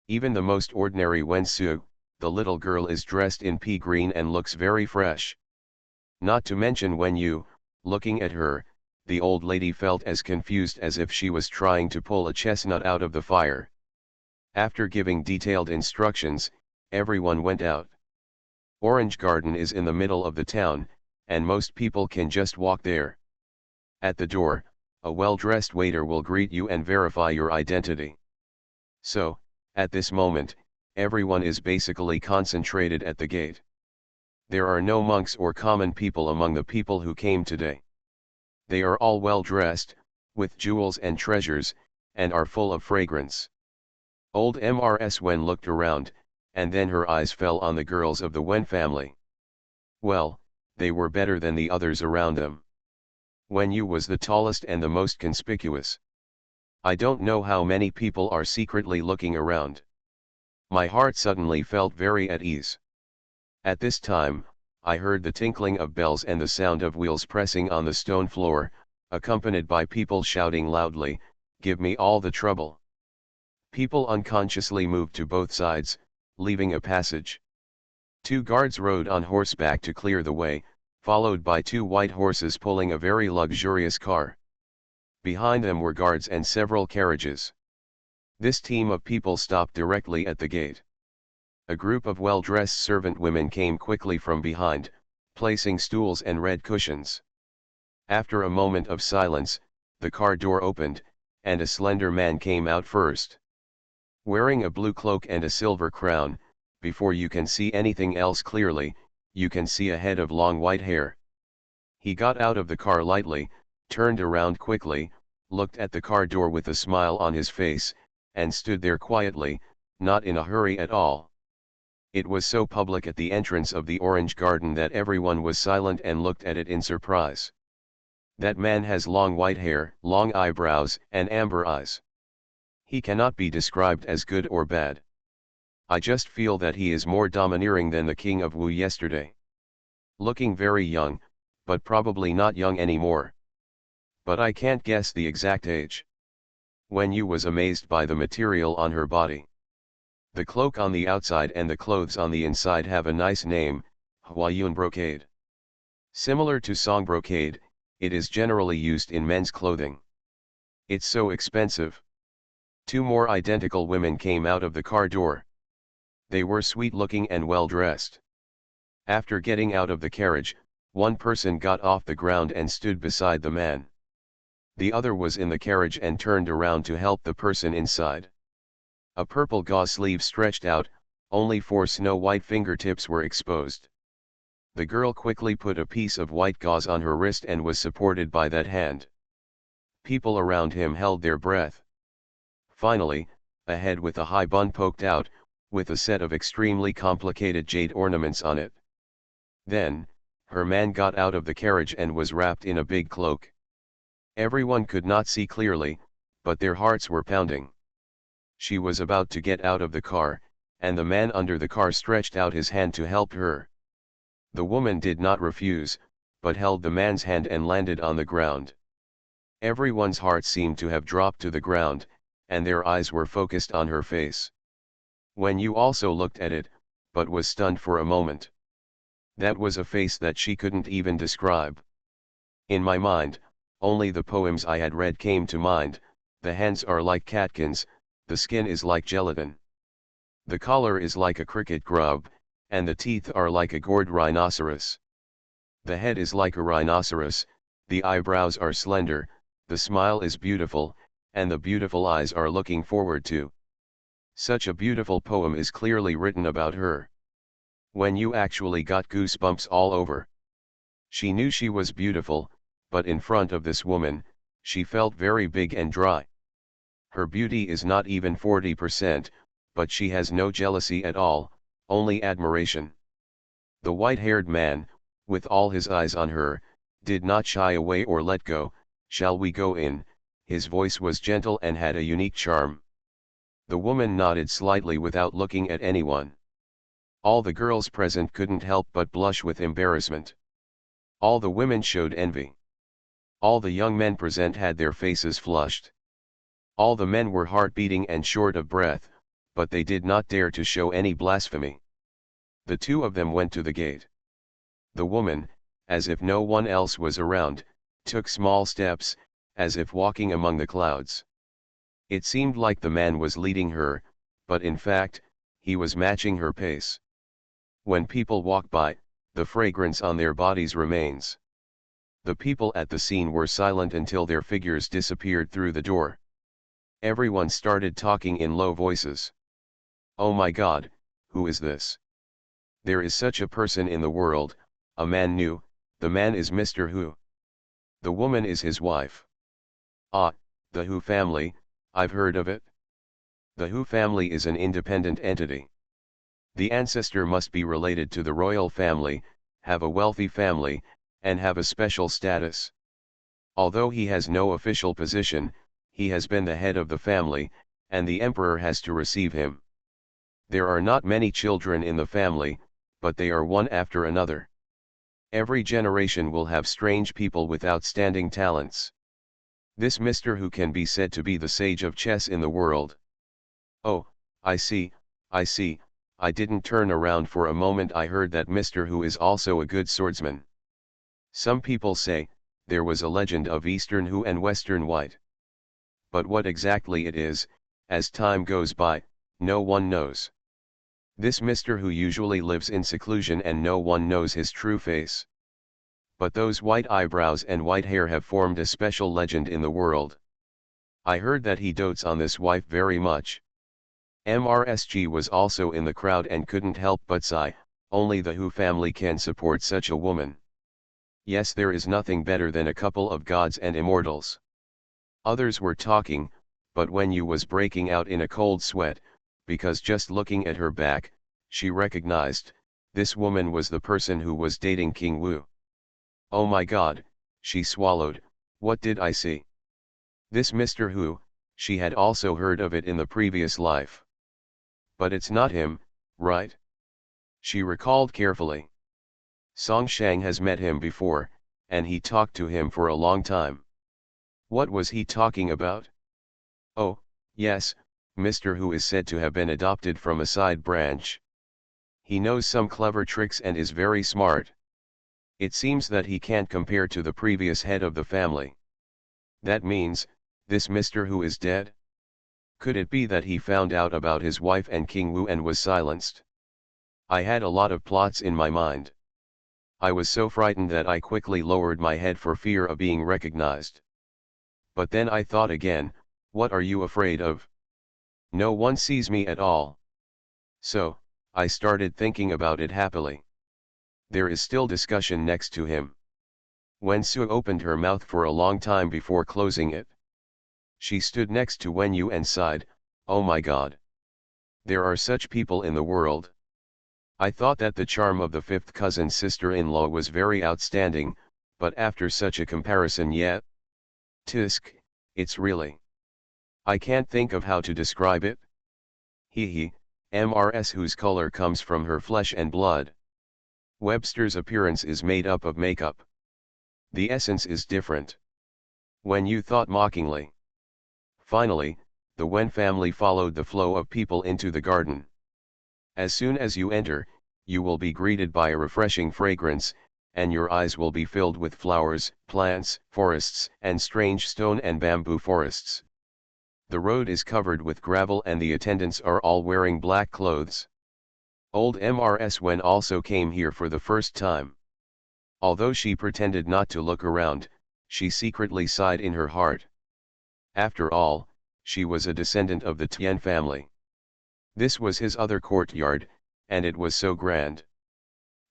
Even the most ordinary Wensu, the little girl is dressed in pea green and looks very fresh. Not to mention Wen Yu, looking at her, the old lady felt as confused as if she was trying to pull a chestnut out of the fire. After giving detailed instructions, everyone went out. Orange Garden is in the middle of the town, and most people can just walk there. At the door, a well-dressed waiter will greet you and verify your identity. So, at this moment, everyone is basically concentrated at the gate. There are no monks or common people among the people who came today. They are all well dressed, with jewels and treasures, and are full of fragrance. Old Mrs. Wen looked around, and then her eyes fell on the girls of the Wen family. Well, they were better than the others around them. Wen Yu was the tallest and the most conspicuous. I don't know how many people are secretly looking around. My heart suddenly felt very at ease. At this time, I heard the tinkling of bells and the sound of wheels pressing on the stone floor, accompanied by people shouting loudly, "Give me all the trouble." People unconsciously moved to both sides, leaving a passage. Two guards rode on horseback to clear the way, followed by two white horses pulling a very luxurious car. Behind them were guards and several carriages. This team of people stopped directly at the gate. A group of well-dressed servant women came quickly from behind, placing stools and red cushions. After a moment of silence, the car door opened, and a slender man came out first. Wearing a blue cloak and a silver crown, before you can see anything else clearly, you can see a head of long white hair. He got out of the car lightly, turned around quickly, looked at the car door with a smile on his face, and stood there quietly, not in a hurry at all. It was so public at the entrance of the Orange Garden that everyone was silent and looked at it in surprise. That man has long white hair, long eyebrows, and amber eyes. He cannot be described as good or bad. I just feel that he is more domineering than the king of Wu yesterday. Looking very young, but probably not young anymore. But I can't guess the exact age. Wen Yu was amazed by the material on her body. The cloak on the outside and the clothes on the inside have a nice name, Huayun brocade. Similar to song brocade, it is generally used in men's clothing. It's so expensive. Two more identical women came out of the car door. They were sweet-looking and well-dressed. After getting out of the carriage, one person got off the ground and stood beside the man. The other was in the carriage and turned around to help the person inside. A purple gauze sleeve stretched out, only 4 snow-white fingertips were exposed. The girl quickly put a piece of white gauze on her wrist and was supported by that hand. People around him held their breath. Finally, a head with a high bun poked out, with a set of extremely complicated jade ornaments on it. Then, her man got out of the carriage and was wrapped in a big cloak. Everyone could not see clearly, but their hearts were pounding. She was about to get out of the car, and the man under the car stretched out his hand to help her. The woman did not refuse, but held the man's hand and landed on the ground. Everyone's heart seemed to have dropped to the ground, and their eyes were focused on her face. Wen Yu also looked at it, but was stunned for a moment. That was a face that she couldn't even describe. In my mind, only the poems I had read came to mind. The hands are like catkins, the skin is like gelatin. The collar is like a cricket grub, and the teeth are like a gored rhinoceros. The head is like a rhinoceros, the eyebrows are slender, the smile is beautiful, and the beautiful eyes are looking forward to. Such a beautiful poem is clearly written about her. When you actually got goosebumps all over. She knew she was beautiful, but in front of this woman, she felt very big and dry. Her beauty is not even 40%, but she has no jealousy at all, only admiration. The white-haired man, with all his eyes on her, did not shy away or let go. "Shall we go in?" His voice was gentle and had a unique charm. The woman nodded slightly without looking at anyone. All the girls present couldn't help but blush with embarrassment. All the women showed envy. All the young men present had their faces flushed. All the men were heart-beating and short of breath, but they did not dare to show any blasphemy. The two of them went to the gate. The woman, as if no one else was around, took small steps, as if walking among the clouds. It seemed like the man was leading her, but in fact, he was matching her pace. When people walk by, the fragrance on their bodies remains. The people at the scene were silent until their figures disappeared through the door. Everyone started talking in low voices. "Oh my God, who is this? There is such a person in the world, a man new, the man is Mr. Who. The woman is his wife. Ah, the Who family, I've heard of it." The Who family is an independent entity. The ancestor must be related to the royal family, have a wealthy family, and have a special status. Although he has no official position, he has been the head of the family, and the emperor has to receive him. There are not many children in the family, but they are one after another. Every generation will have strange people with outstanding talents. This Mr. Who can be said to be the sage of chess in the world. "Oh, I see, I see, I didn't turn around for a moment. I heard that Mr. Who is also a good swordsman." Some people say, there was a legend of Eastern Who and Western White. But what exactly it is, as time goes by, no one knows. This Mr. Who usually lives in seclusion and no one knows his true face. But those white eyebrows and white hair have formed a special legend in the world. I heard that he dotes on this wife very much. MRSG was also in the crowd and couldn't help but sigh, only the Who family can support such a woman. Yes, there is nothing better than a couple of gods and immortals. Others were talking, but when you was breaking out in a cold sweat, because just looking at her back, she recognized, this woman was the person who was dating King Wu. "Oh my God," she swallowed, "what did I see? This Mr. Who," she had also heard of it in the previous life. But it's not him, right? She recalled carefully. Song Shang has met him before, and he talked to him for a long time. What was he talking about? Oh, yes, Mr. Who is said to have been adopted from a side branch. He knows some clever tricks and is very smart. It seems that he can't compare to the previous head of the family. That means, this Mr. Who is dead? Could it be that he found out about his wife and King Wu and was silenced? I had a lot of plots in my mind. I was so frightened that I quickly lowered my head for fear of being recognized. But then I thought again, what are you afraid of? No one sees me at all. So, I started thinking about it happily. There is still discussion next to him. Wen Su opened her mouth for a long time before closing it. She stood next to Wen Yu and sighed, "Oh my God. There are such people in the world." I thought that the charm of the fifth cousin's sister-in-law was very outstanding, but after such a comparison yet, tisk, it's really. I can't think of how to describe it. Hee, MRS whose color comes from her flesh and blood. Webster's appearance is made up of makeup. The essence is different. Wen Yu thought mockingly. Finally, the Wen family followed the flow of people into the garden. As soon as you enter, you will be greeted by a refreshing fragrance, and your eyes will be filled with flowers, plants, forests, and strange stone and bamboo forests. The road is covered with gravel and the attendants are all wearing black clothes. Old MRS Wen also came here for the first time. Although she pretended not to look around, she secretly sighed in her heart. After all, she was a descendant of the Tian family. This was his other courtyard, and it was so grand.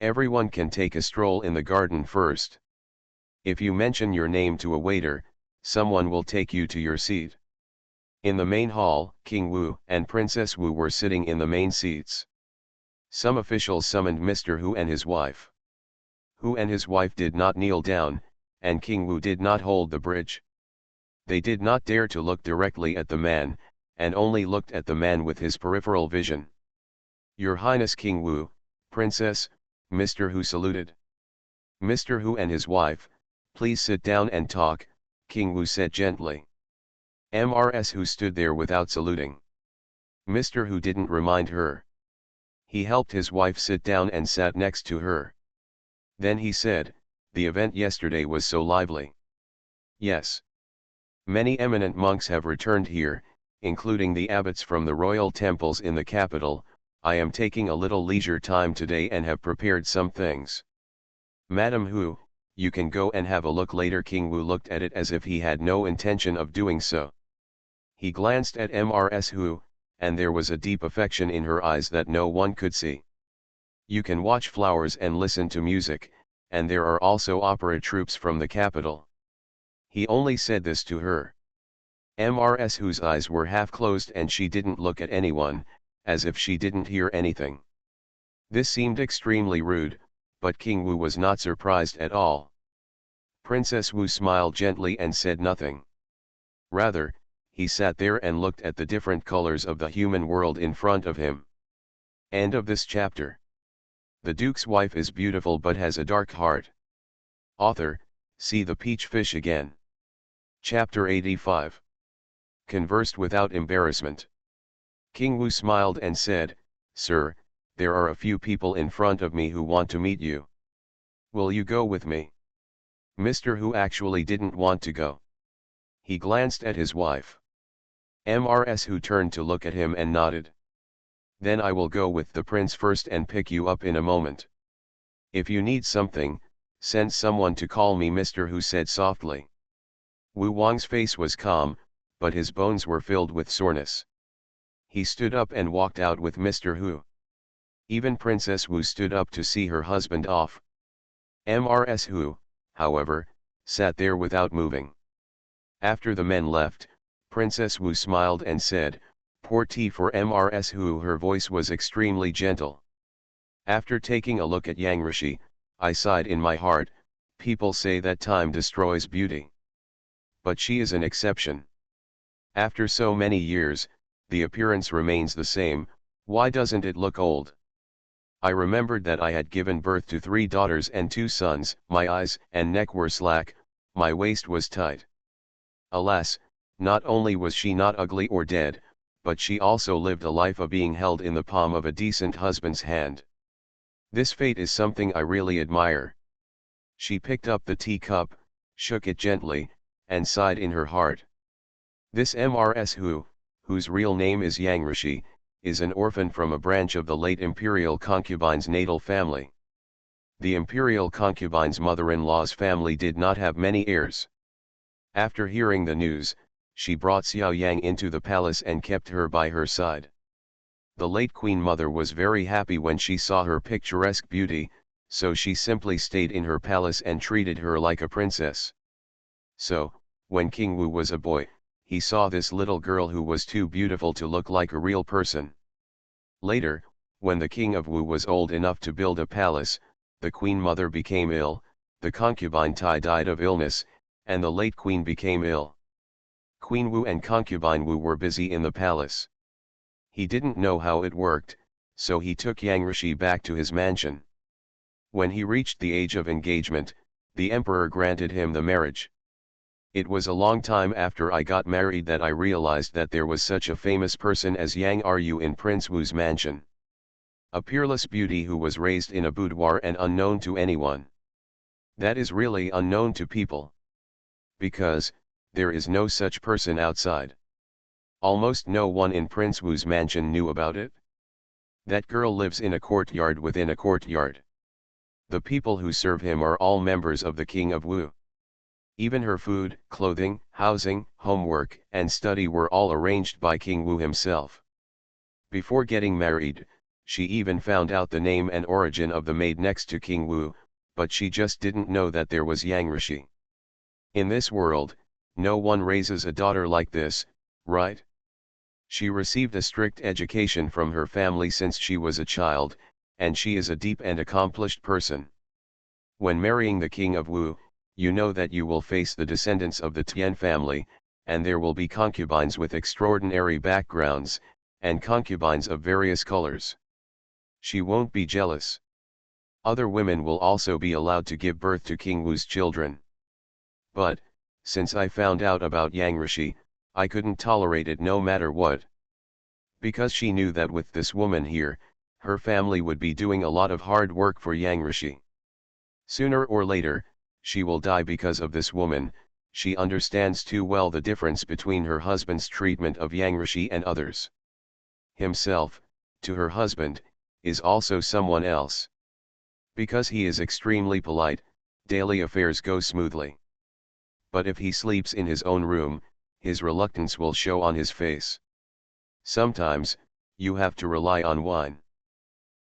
Everyone can take a stroll in the garden first. If you mention your name to a waiter, someone will take you to your seat. In the main hall, King Wu and Princess Wu were sitting in the main seats. Some officials summoned Mr. Hu and his wife. Hu and his wife did not kneel down, and King Wu did not hold the bridge. They did not dare to look directly at the man, and only looked at the man with his peripheral vision. "Your Highness King Wu, Princess," Mr. Hu saluted. "Mr. Hu and his wife, please sit down and talk," King Wu said gently. Mrs. Hu stood there without saluting. Mr. Hu didn't remind her. He helped his wife sit down and sat next to her. Then he said, "The event yesterday was so lively." "Yes. Many eminent monks have returned here, including the abbots from the royal temples in the capital. I am taking a little leisure time today and have prepared some things. Madam Hu, you can go and have a look later." King Wu looked at it as if he had no intention of doing so. He glanced at Mrs. Hu, and there was a deep affection in her eyes that no one could see. "You can watch flowers and listen to music, and there are also opera troupes from the capital." He only said this to her. Mrs. Hu's eyes were half closed and she didn't look at anyone, as if she didn't hear anything. This seemed extremely rude, but King Wu was not surprised at all. Princess Wu smiled gently and said nothing. Rather, he sat there and looked at the different colors of the human world in front of him. End of this chapter. The Duke's wife is beautiful but has a dark heart. Author, see the peach fish again. Chapter 85. Conversed without embarrassment. King Wu smiled and said, "Sir, there are a few people in front of me who want to meet you. Will you go with me?" Mr. Hu actually didn't want to go. He glanced at his wife. Mrs. Hu turned to look at him and nodded. "Then I will go with the prince first and pick you up in a moment. If you need something, send someone to call me," Mr. Hu said softly. Wu Wang's face was calm, but his bones were filled with soreness. He stood up and walked out with Mr. Hu. Even Princess Wu stood up to see her husband off. Mrs. Hu, however, sat there without moving. After the men left, Princess Wu smiled and said, "Pour tea for Mrs. Hu." Her voice was extremely gentle. After taking a look at Yang Rishi, I sighed in my heart. People say that time destroys beauty. But she is an exception. After so many years, the appearance remains the same. Why doesn't it look old? I remembered that I had given birth to 3 daughters and 2 sons. My eyes and neck were slack, my waist was tight. Alas, not only was she not ugly or dead, but she also lived a life of being held in the palm of a decent husband's hand. This fate is something I really admire. She picked up the teacup, shook it gently, and sighed in her heart. This Mrs. Hu, whose real name is Yang Rishi, is an orphan from a branch of the late imperial concubine's natal family. The imperial concubine's mother-in-law's family did not have many heirs. After hearing the news, she brought Xiao Yang into the palace and kept her by her side. The late queen mother was very happy when she saw her picturesque beauty, so she simply stayed in her palace and treated her like a princess. So, when King Wu was a boy, he saw this little girl who was too beautiful to look like a real person. Later, when the king of Wu was old enough to build a palace, the queen mother became ill, the concubine Tai died of illness, and the late queen became ill. Queen Wu and concubine Wu were busy in the palace. He didn't know how it worked, so he took Yang Rishi back to his mansion. When he reached the age of engagement, the emperor granted him the marriage. It was a long time after I got married that I realized that there was such a famous person as Yang Ru in Prince Wu's mansion. A peerless beauty who was raised in a boudoir and unknown to anyone. That is really unknown to people. Because, there is no such person outside. Almost no one in Prince Wu's mansion knew about it. That girl lives in a courtyard within a courtyard. The people who serve him are all members of the King of Wu. Even her food, clothing, housing, homework, and study were all arranged by King Wu himself. Before getting married, She even found out the name and origin of the maid next to King Wu, but she just didn't know that there was Yang Rishi. In this world, no one raises a daughter like this, right? She received a strict education from her family since she was a child, and she is a deep and accomplished person. When marrying the King of Wu, you know that you will face the descendants of the Tian family, and there will be concubines with extraordinary backgrounds, and concubines of various colors. She won't be jealous. Other women will also be allowed to give birth to King Wu's children. But, since I found out about Yang Rishi, I couldn't tolerate it no matter what. Because she knew that with this woman here, her family would be doing a lot of hard work for Yang Rishi. Sooner or later, she will die because of this woman. She understands too well the difference between her husband's treatment of Yang Rishi and others. Himself, to her husband, is also someone else. Because he is extremely polite, daily affairs go smoothly. But if he sleeps in his own room, his reluctance will show on his face. Sometimes, you have to rely on wine.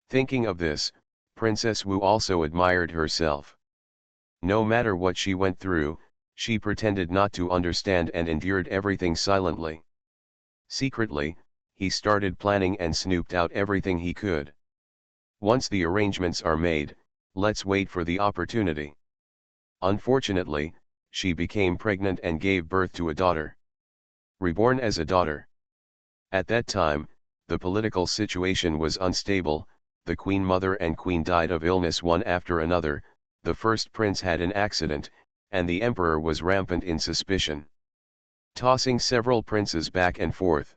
Thinking of this, Princess Wu also admired herself. No matter what she went through, she pretended not to understand and endured everything silently. Secretly, he started planning and snooped out everything he could. Once the arrangements are made, let's wait for the opportunity. Unfortunately, she became pregnant and gave birth to a daughter. Reborn as a daughter. At that time, the political situation was unstable. The queen mother and queen died of illness one after another, the first prince had an accident, and the emperor was rampant in suspicion, tossing several princes back and forth.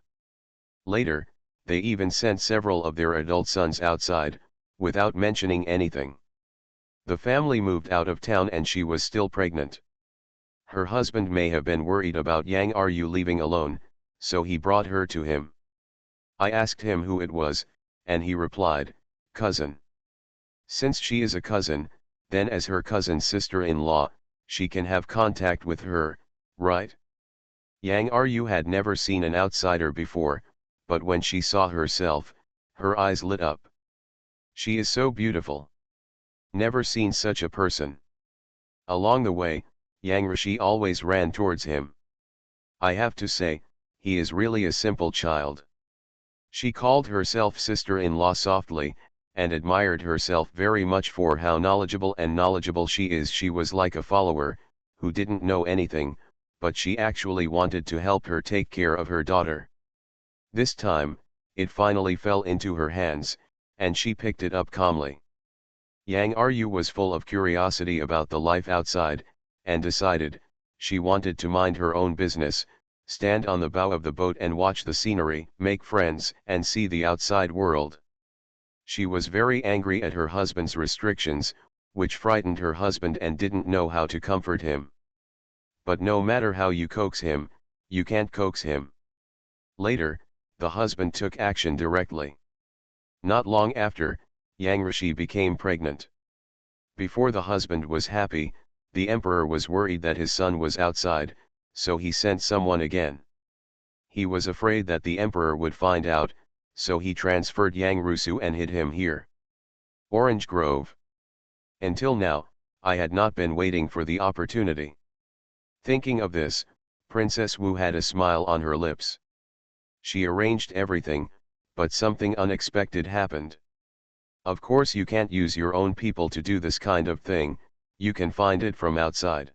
Later, they even sent several of their adult sons outside, without mentioning anything. The family moved out of town and she was still pregnant. Her husband may have been worried about Yang Are you leaving alone, so he brought her to him. I asked him who it was, and he replied, cousin. Since she is a cousin, then as her cousin's sister-in-law, she can have contact with her, right? Yang Are had never seen an outsider before, but when she saw herself, her eyes lit up. She is so beautiful. Never seen such a person. Along the way, Yang Rishi always ran towards him. I have to say, he is really a simple child. She called herself sister-in-law softly, and admired herself very much for how knowledgeable she is. She was like a follower, who didn't know anything, but she actually wanted to help her take care of her daughter. This time, it finally fell into her hands, and she picked it up calmly. Yang Are was full of curiosity about the life outside, and decided, she wanted to mind her own business, stand on the bow of the boat and watch the scenery, make friends, and see the outside world. She was very angry at her husband's restrictions, which frightened her husband and didn't know how to comfort him. But no matter how you coax him, you can't coax him. Later, the husband took action directly. Not long after, Yang Rishi became pregnant. Before the husband was happy, the emperor was worried that his son was outside, so he sent someone again. He was afraid that the emperor would find out, so he transferred Yang Rusu and hid him here. Orange Grove. Until now, I had not been waiting for the opportunity. Thinking of this, Princess Wu had a smile on her lips. She arranged everything, but something unexpected happened. Of course you can't use your own people to do this kind of thing, you can find it from outside.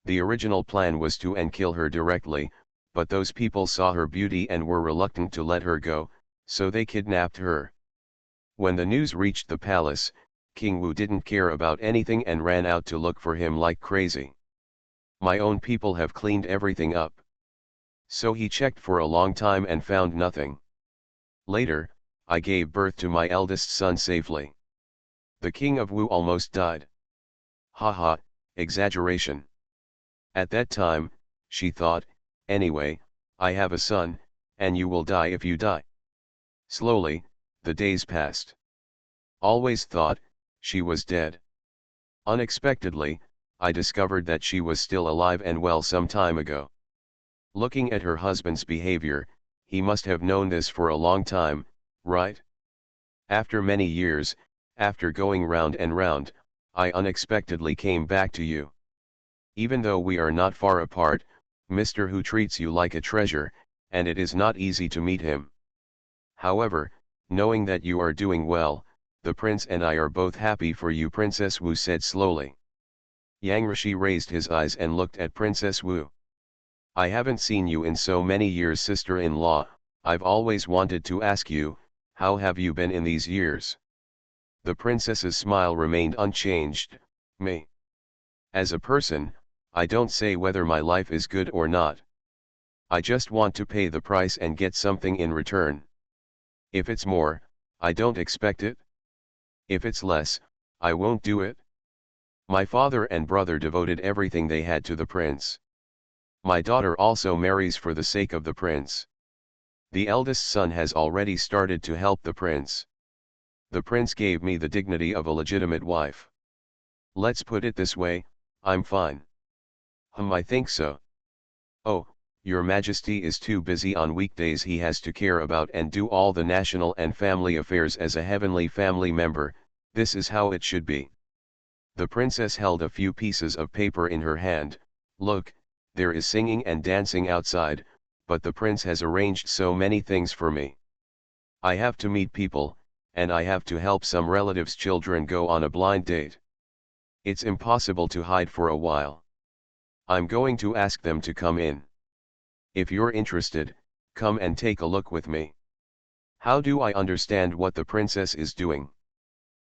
The original plan was to kill her directly, but those people saw her beauty and were reluctant to let her go, so they kidnapped her. When the news reached the palace, King Wu didn't care about anything and ran out to look for him like crazy. My own people have cleaned everything up. So he checked for a long time and found nothing. Later, I gave birth to my eldest son safely. The King of Wu almost died. Haha, exaggeration. At that time, she thought, anyway, I have a son, and you will die if you die. Slowly, the days passed. Always thought, she was dead. Unexpectedly, I discovered that she was still alive and well some time ago. Looking at her husband's behavior, he must have known this for a long time, right? After many years, after going round and round, I unexpectedly came back to you. Even though we are not far apart, Mr. Who treats you like a treasure, and it is not easy to meet him. However, knowing that you are doing well, the prince and I are both happy for you, Princess Wu said slowly. Yang Rishi raised his eyes and looked at Princess Wu. I haven't seen you in so many years, sister-in-law. I've always wanted to ask you, how have you been in these years? The princess's smile remained unchanged. Me. As a person, I don't say whether my life is good or not. I just want to pay the price and get something in return. If it's more, I don't expect it. If it's less, I won't do it. My father and brother devoted everything they had to the prince. My daughter also marries for the sake of the prince. The eldest son has already started to help the prince. The prince gave me the dignity of a legitimate wife. Let's put it this way, I'm fine. I think so. Oh, Your Majesty is too busy on weekdays. He has to care about and do all the national and family affairs as a heavenly family member. This is how it should be. The princess held a few pieces of paper in her hand. Look, there is singing and dancing outside, but the prince has arranged so many things for me. I have to meet people, and I have to help some relatives' children go on a blind date. It's impossible to hide for a while. I'm going to ask them to come in. If you're interested, come and take a look with me. How do I understand what the princess is doing?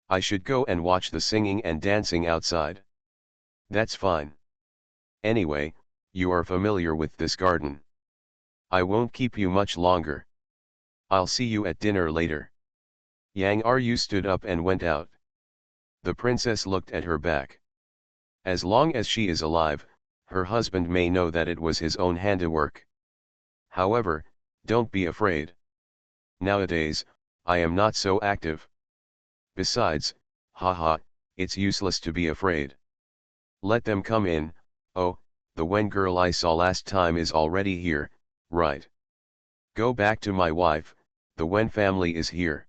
I should go and watch the singing and dancing outside. That's fine. Anyway, you are familiar with this garden. I won't keep you much longer. I'll see you at dinner later. Yang Ryu stood up and went out. The princess looked at her back. As long as she is alive, her husband may know that it was his own handiwork. However, don't be afraid. Nowadays, I am not so active. Besides, haha, it's useless to be afraid. Let them come in. Oh, the Wen girl I saw last time is already here, right? Go back to my wife, the Wen family is here.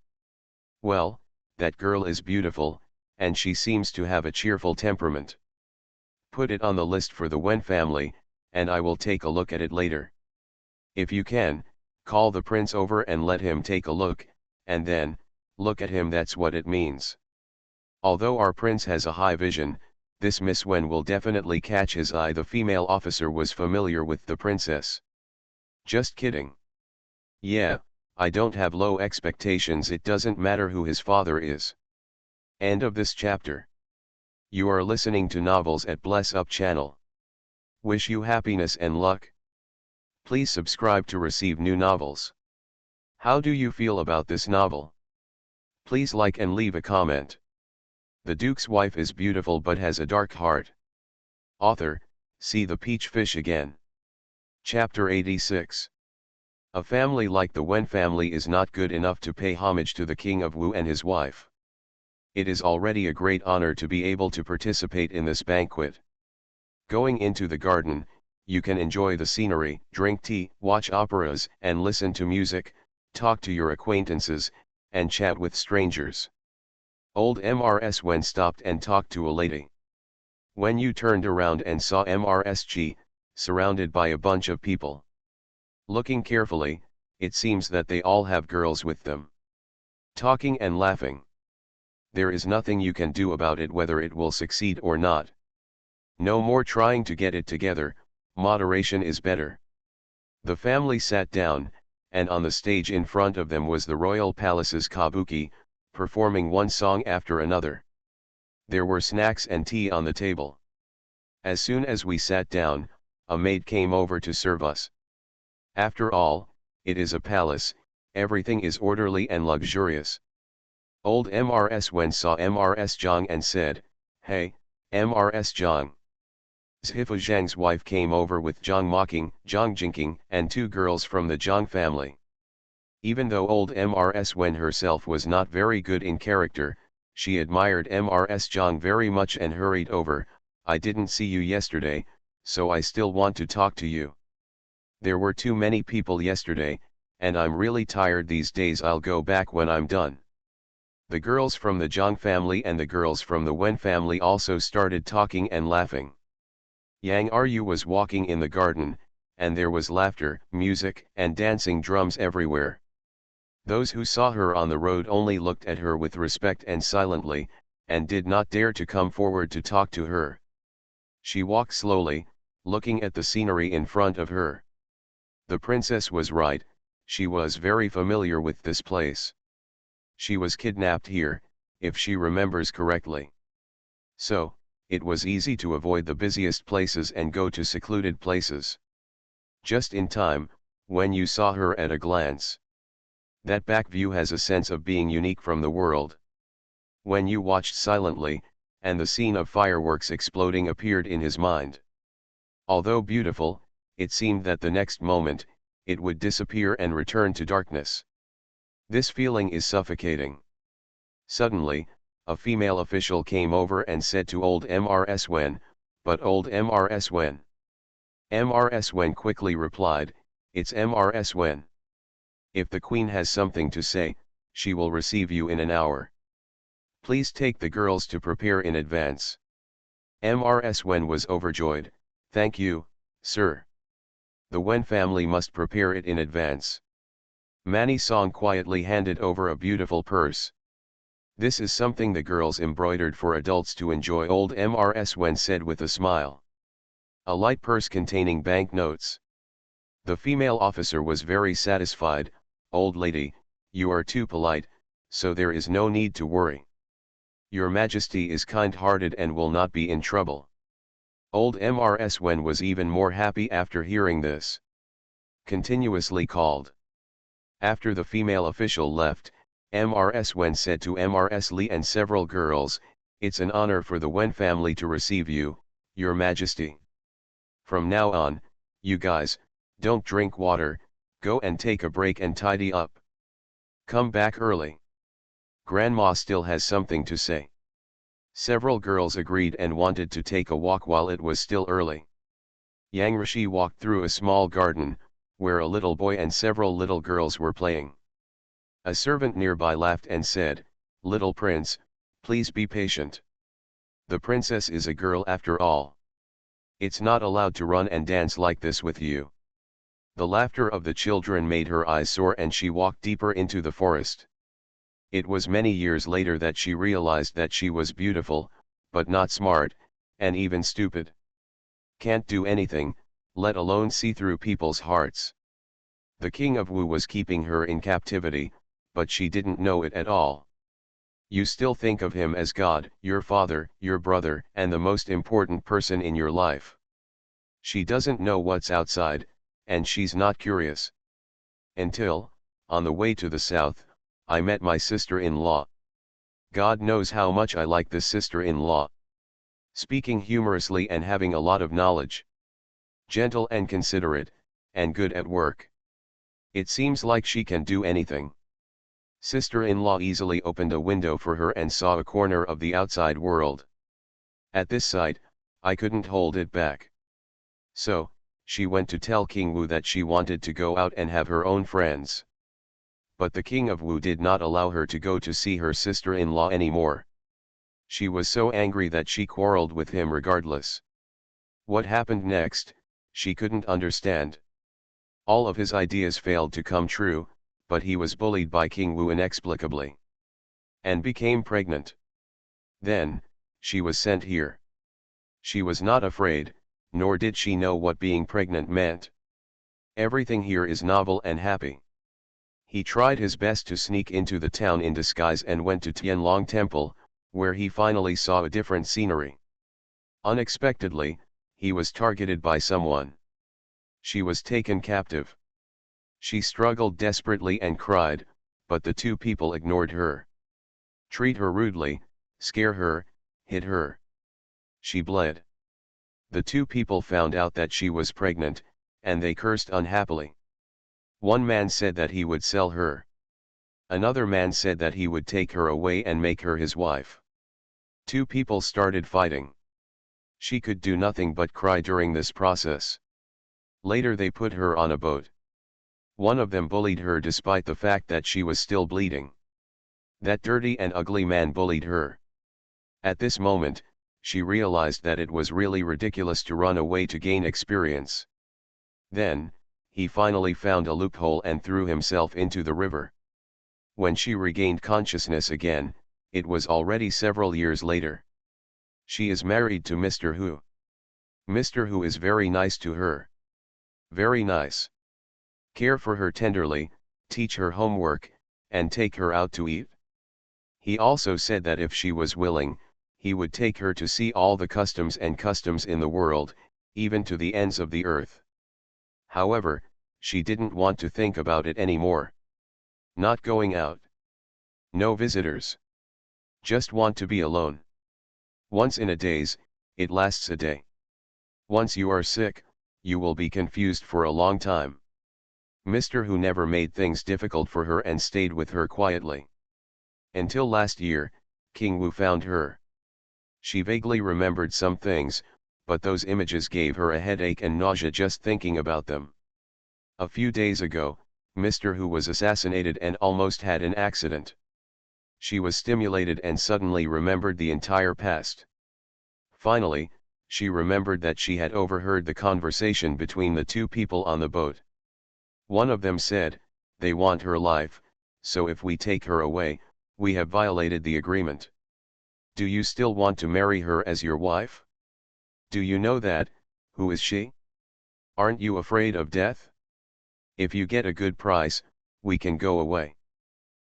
Well, that girl is beautiful, and she seems to have a cheerful temperament. Put it on the list for the Wen family, and I will take a look at it later. If you can, call the prince over and let him take a look, and then, look at him. That's what it means. Although our prince has a high vision, this Miss Wen will definitely catch his eye. The female officer was familiar with the princess. Just kidding. Yeah, I don't have low expectations. It doesn't matter who his father is. End of this chapter. You are listening to novels at Bless Up channel. Wish you happiness and luck. Please subscribe to receive new novels. How do you feel about this novel? Please like and leave a comment. The Duke's wife is beautiful but has a dark heart. Author, see the peach fish again. Chapter 86. A family like the Wen family is not good enough to pay homage to the King of Wu and his wife. It is already a great honor to be able to participate in this banquet. Going into the garden, you can enjoy the scenery, drink tea, watch operas, and listen to music, talk to your acquaintances, and chat with strangers. Old MRS Wen stopped and talked to a lady. When you turned around and saw MRSG, surrounded by a bunch of people. Looking carefully, it seems that they all have girls with them. Talking and laughing. There is nothing you can do about it, whether it will succeed or not. No more trying to get it together, moderation is better. The family sat down, and on the stage in front of them was the royal palace's kabuki, performing one song after another. There were snacks and tea on the table. As soon as we sat down, a maid came over to serve us. After all, it is a palace, everything is orderly and luxurious. Old MRS Wen saw MRS Zhang and said, "Hey, MRS Zhang." Zhifu Zhang's wife came over with Zhang Mocking, Zhang Jinking, and two girls from the Zhang family. Even though old MRS Wen herself was not very good in character, she admired MRS Zhang very much and hurried over. "I didn't see you yesterday, so I still want to talk to you. There were too many people yesterday, and I'm really tired these days. I'll go back when I'm done." The girls from the Zhang family and the girls from the Wen family also started talking and laughing. Yang Eryu was walking in the garden, and there was laughter, music, and dancing drums everywhere. Those who saw her on the road only looked at her with respect and silently, and did not dare to come forward to talk to her. She walked slowly, looking at the scenery in front of her. The princess was right, she was very familiar with this place. She was kidnapped here, if she remembers correctly. So, it was easy to avoid the busiest places and go to secluded places. Just in time, when you saw her at a glance. That back view has a sense of being unique from the world. When you watched silently, and the scene of fireworks exploding appeared in his mind. Although beautiful, it seemed that the next moment, it would disappear and return to darkness. This feeling is suffocating. Suddenly, a female official came over and said to old Mrs. Wen, "But old Mrs. Wen." Mrs. Wen quickly replied, "It's Mrs. Wen. If the queen has something to say, she will receive you in an hour. Please take the girls to prepare in advance." Mrs. Wen was overjoyed, "Thank you, sir. The Wen family must prepare it in advance." Mani Song quietly handed over a beautiful purse. "This is something the girls embroidered for adults to enjoy," old Mrs. Wen said with a smile. A light purse containing banknotes. The female officer was very satisfied. "Old lady, you are too polite, so there is no need to worry. Your Majesty is kind-hearted and will not be in trouble." Old Mrs. Wen was even more happy after hearing this. Continuously called. After the female official left, Mrs. Wen said to Mrs. Li and several girls, "It's an honor for the Wen family to receive you, Your Majesty. From now on, you guys, don't drink water, go and take a break and tidy up. Come back early. Grandma still has something to say." Several girls agreed and wanted to take a walk while it was still early. Yang Rishi walked through a small garden, where a little boy and several little girls were playing. A servant nearby laughed and said, "Little prince, please be patient. The princess is a girl after all. It's not allowed to run and dance like this with you." The laughter of the children made her eyes sore and she walked deeper into the forest. It was many years later that she realized that she was beautiful, but not smart, and even stupid. Can't do anything, let alone see through people's hearts. The king of Wu was keeping her in captivity, but she didn't know it at all. You still think of him as God, your father, your brother, and the most important person in your life. She doesn't know what's outside, and she's not curious. Until, on the way to the south, I met my sister-in-law. God knows how much I like this sister-in-law. Speaking humorously and having a lot of knowledge. Gentle and considerate, and good at work. It seems like she can do anything. Sister-in-law easily opened a window for her and saw a corner of the outside world. At this sight, I couldn't hold it back. So, she went to tell King Wu that she wanted to go out and have her own friends. But the king of Wu did not allow her to go to see her sister-in-law anymore. She was so angry that she quarreled with him regardless. What happened next, she couldn't understand. All of his ideas failed to come true, but he was bullied by King Wu inexplicably. And became pregnant. Then, she was sent here. She was not afraid, nor did she know what being pregnant meant. Everything here is novel and happy. He tried his best to sneak into the town in disguise and went to Tianlong Temple, where he finally saw a different scenery. Unexpectedly, he was targeted by someone. She was taken captive. She struggled desperately and cried, but the two people ignored her. Treat her rudely, scare her, hit her. She bled. The two people found out that she was pregnant, and they cursed unhappily. One man said that he would sell her. Another man said that he would take her away and make her his wife. Two people started fighting. She could do nothing but cry during this process. Later they put her on a boat. One of them bullied her despite the fact that she was still bleeding. That dirty and ugly man bullied her. At this moment, she realized that it was really ridiculous to run away to gain experience. Then, he finally found a loophole and threw himself into the river. When she regained consciousness again, it was already several years later. She is married to Mr. Hu. Mr. Hu is very nice to her. Very nice. Care for her tenderly, teach her homework, and take her out to eat. He also said that if she was willing, he would take her to see all the customs in the world, even to the ends of the earth. However, she didn't want to think about it anymore. Not going out. No visitors. Just want to be alone. Once in a days, it lasts a day. Once you are sick, you will be confused for a long time. Mr. Hu never made things difficult for her and stayed with her quietly. Until last year, King Wu found her. She vaguely remembered some things, but those images gave her a headache and nausea just thinking about them. A few days ago, Mr. Hu was assassinated and almost had an accident. She was stimulated and suddenly remembered the entire past. Finally, she remembered that she had overheard the conversation between the two people on the boat. One of them said, "They want her life, so if we take her away, we have violated the agreement. Do you still want to marry her as your wife? Do you know that? Who is she? Aren't you afraid of death? If you get a good price, we can go away."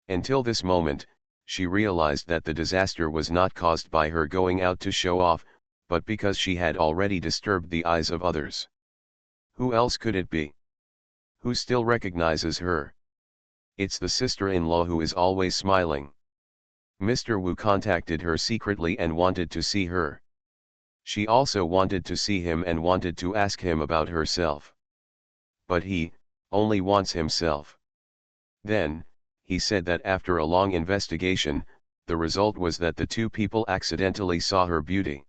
Until this moment, she realized that the disaster was not caused by her going out to show off, but because she had already disturbed the eyes of others. Who else could it be? Who still recognizes her? It's the sister-in-law who is always smiling. Mr. Wu contacted her secretly and wanted to see her. She also wanted to see him and wanted to ask him about herself. But he only wants himself. Then, he said that after a long investigation, the result was that the two people accidentally saw her beauty.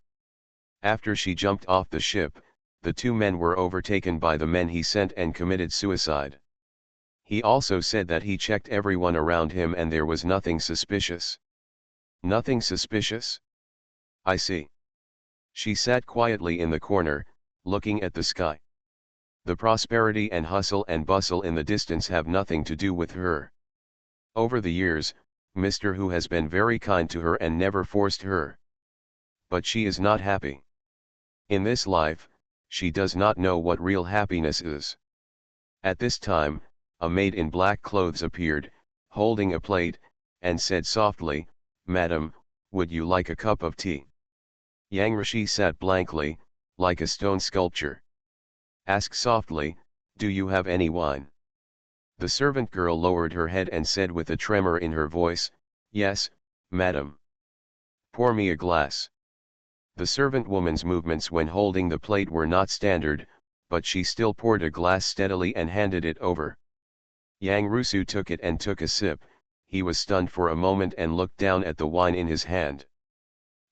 After she jumped off the ship, the two men were overtaken by the men he sent and committed suicide. He also said that he checked everyone around him and there was nothing suspicious. Nothing suspicious? I see. She sat quietly in the corner, looking at the sky. The prosperity and hustle and bustle in the distance have nothing to do with her. Over the years, Mr. Hu has been very kind to her and never forced her. But she is not happy. In this life, she does not know what real happiness is. At this time, a maid in black clothes appeared, holding a plate, and said softly, "Madam, would you like a cup of tea?" Yang Rishi sat blankly, like a stone sculpture. Asked softly, "Do you have any wine?" The servant girl lowered her head and said with a tremor in her voice, "Yes, madam." "Pour me a glass." The servant woman's movements when holding the plate were not standard, but she still poured a glass steadily and handed it over. Yang Rusu took it and took a sip. He was stunned for a moment and looked down at the wine in his hand.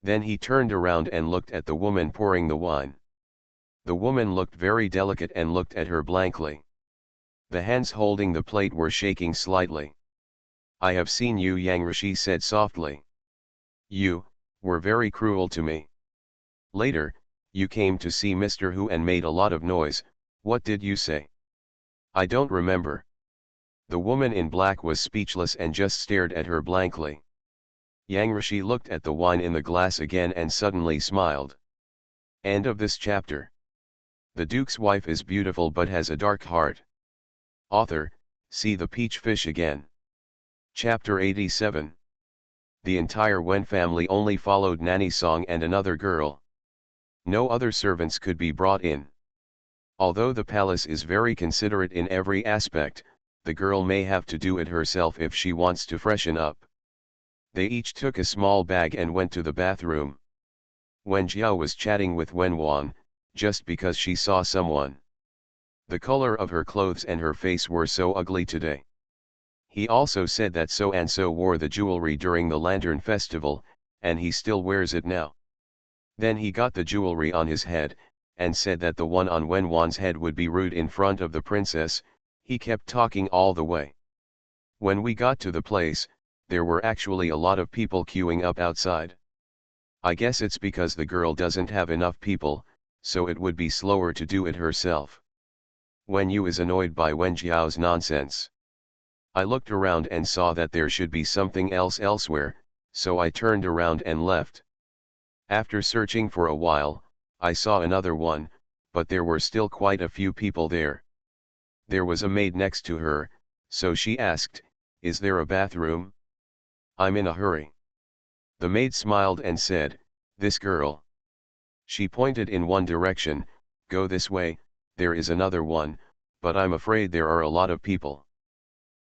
Then he turned around and looked at the woman pouring the wine. The woman looked very delicate and looked at her blankly. The hands holding the plate were shaking slightly. "I have seen you," Yang Rishi said softly. "You were very cruel to me. Later, you came to see Mr. Hu and made a lot of noise. What did you say?" "I don't remember." The woman in black was speechless and just stared at her blankly. Yang Rishi looked at the wine in the glass again and suddenly smiled. End of this chapter. The Duke's wife is beautiful but has a dark heart. Author, see the peach fish again. Chapter 87. The entire Wen family only followed Nanny Song and another girl. No other servants could be brought in. Although the palace is very considerate in every aspect, the girl may have to do it herself if she wants to freshen up. They each took a small bag and went to the bathroom. Wen Jiao was chatting with Wen Wan, just because she saw someone. The color of her clothes and her face were so ugly today. He also said that so-and-so wore the jewelry during the Lantern Festival, and he still wears it now. Then he got the jewelry on his head, and said that the one on Wen Wan's head would be rude in front of the princess. He kept talking all the way. When we got to the place, there were actually a lot of people queuing up outside. I guess it's because the girl doesn't have enough people, so it would be slower to do it herself. Wen Yu is annoyed by Wen Jiao's nonsense. I looked around and saw that there should be something else elsewhere, so I turned around and left. After searching for a while, I saw another one, but there were still quite a few people there. There was a maid next to her, so she asked, "Is there a bathroom? I'm in a hurry." The maid smiled and said, "This girl." She pointed in one direction, "Go this way, there is another one, but I'm afraid there are a lot of people.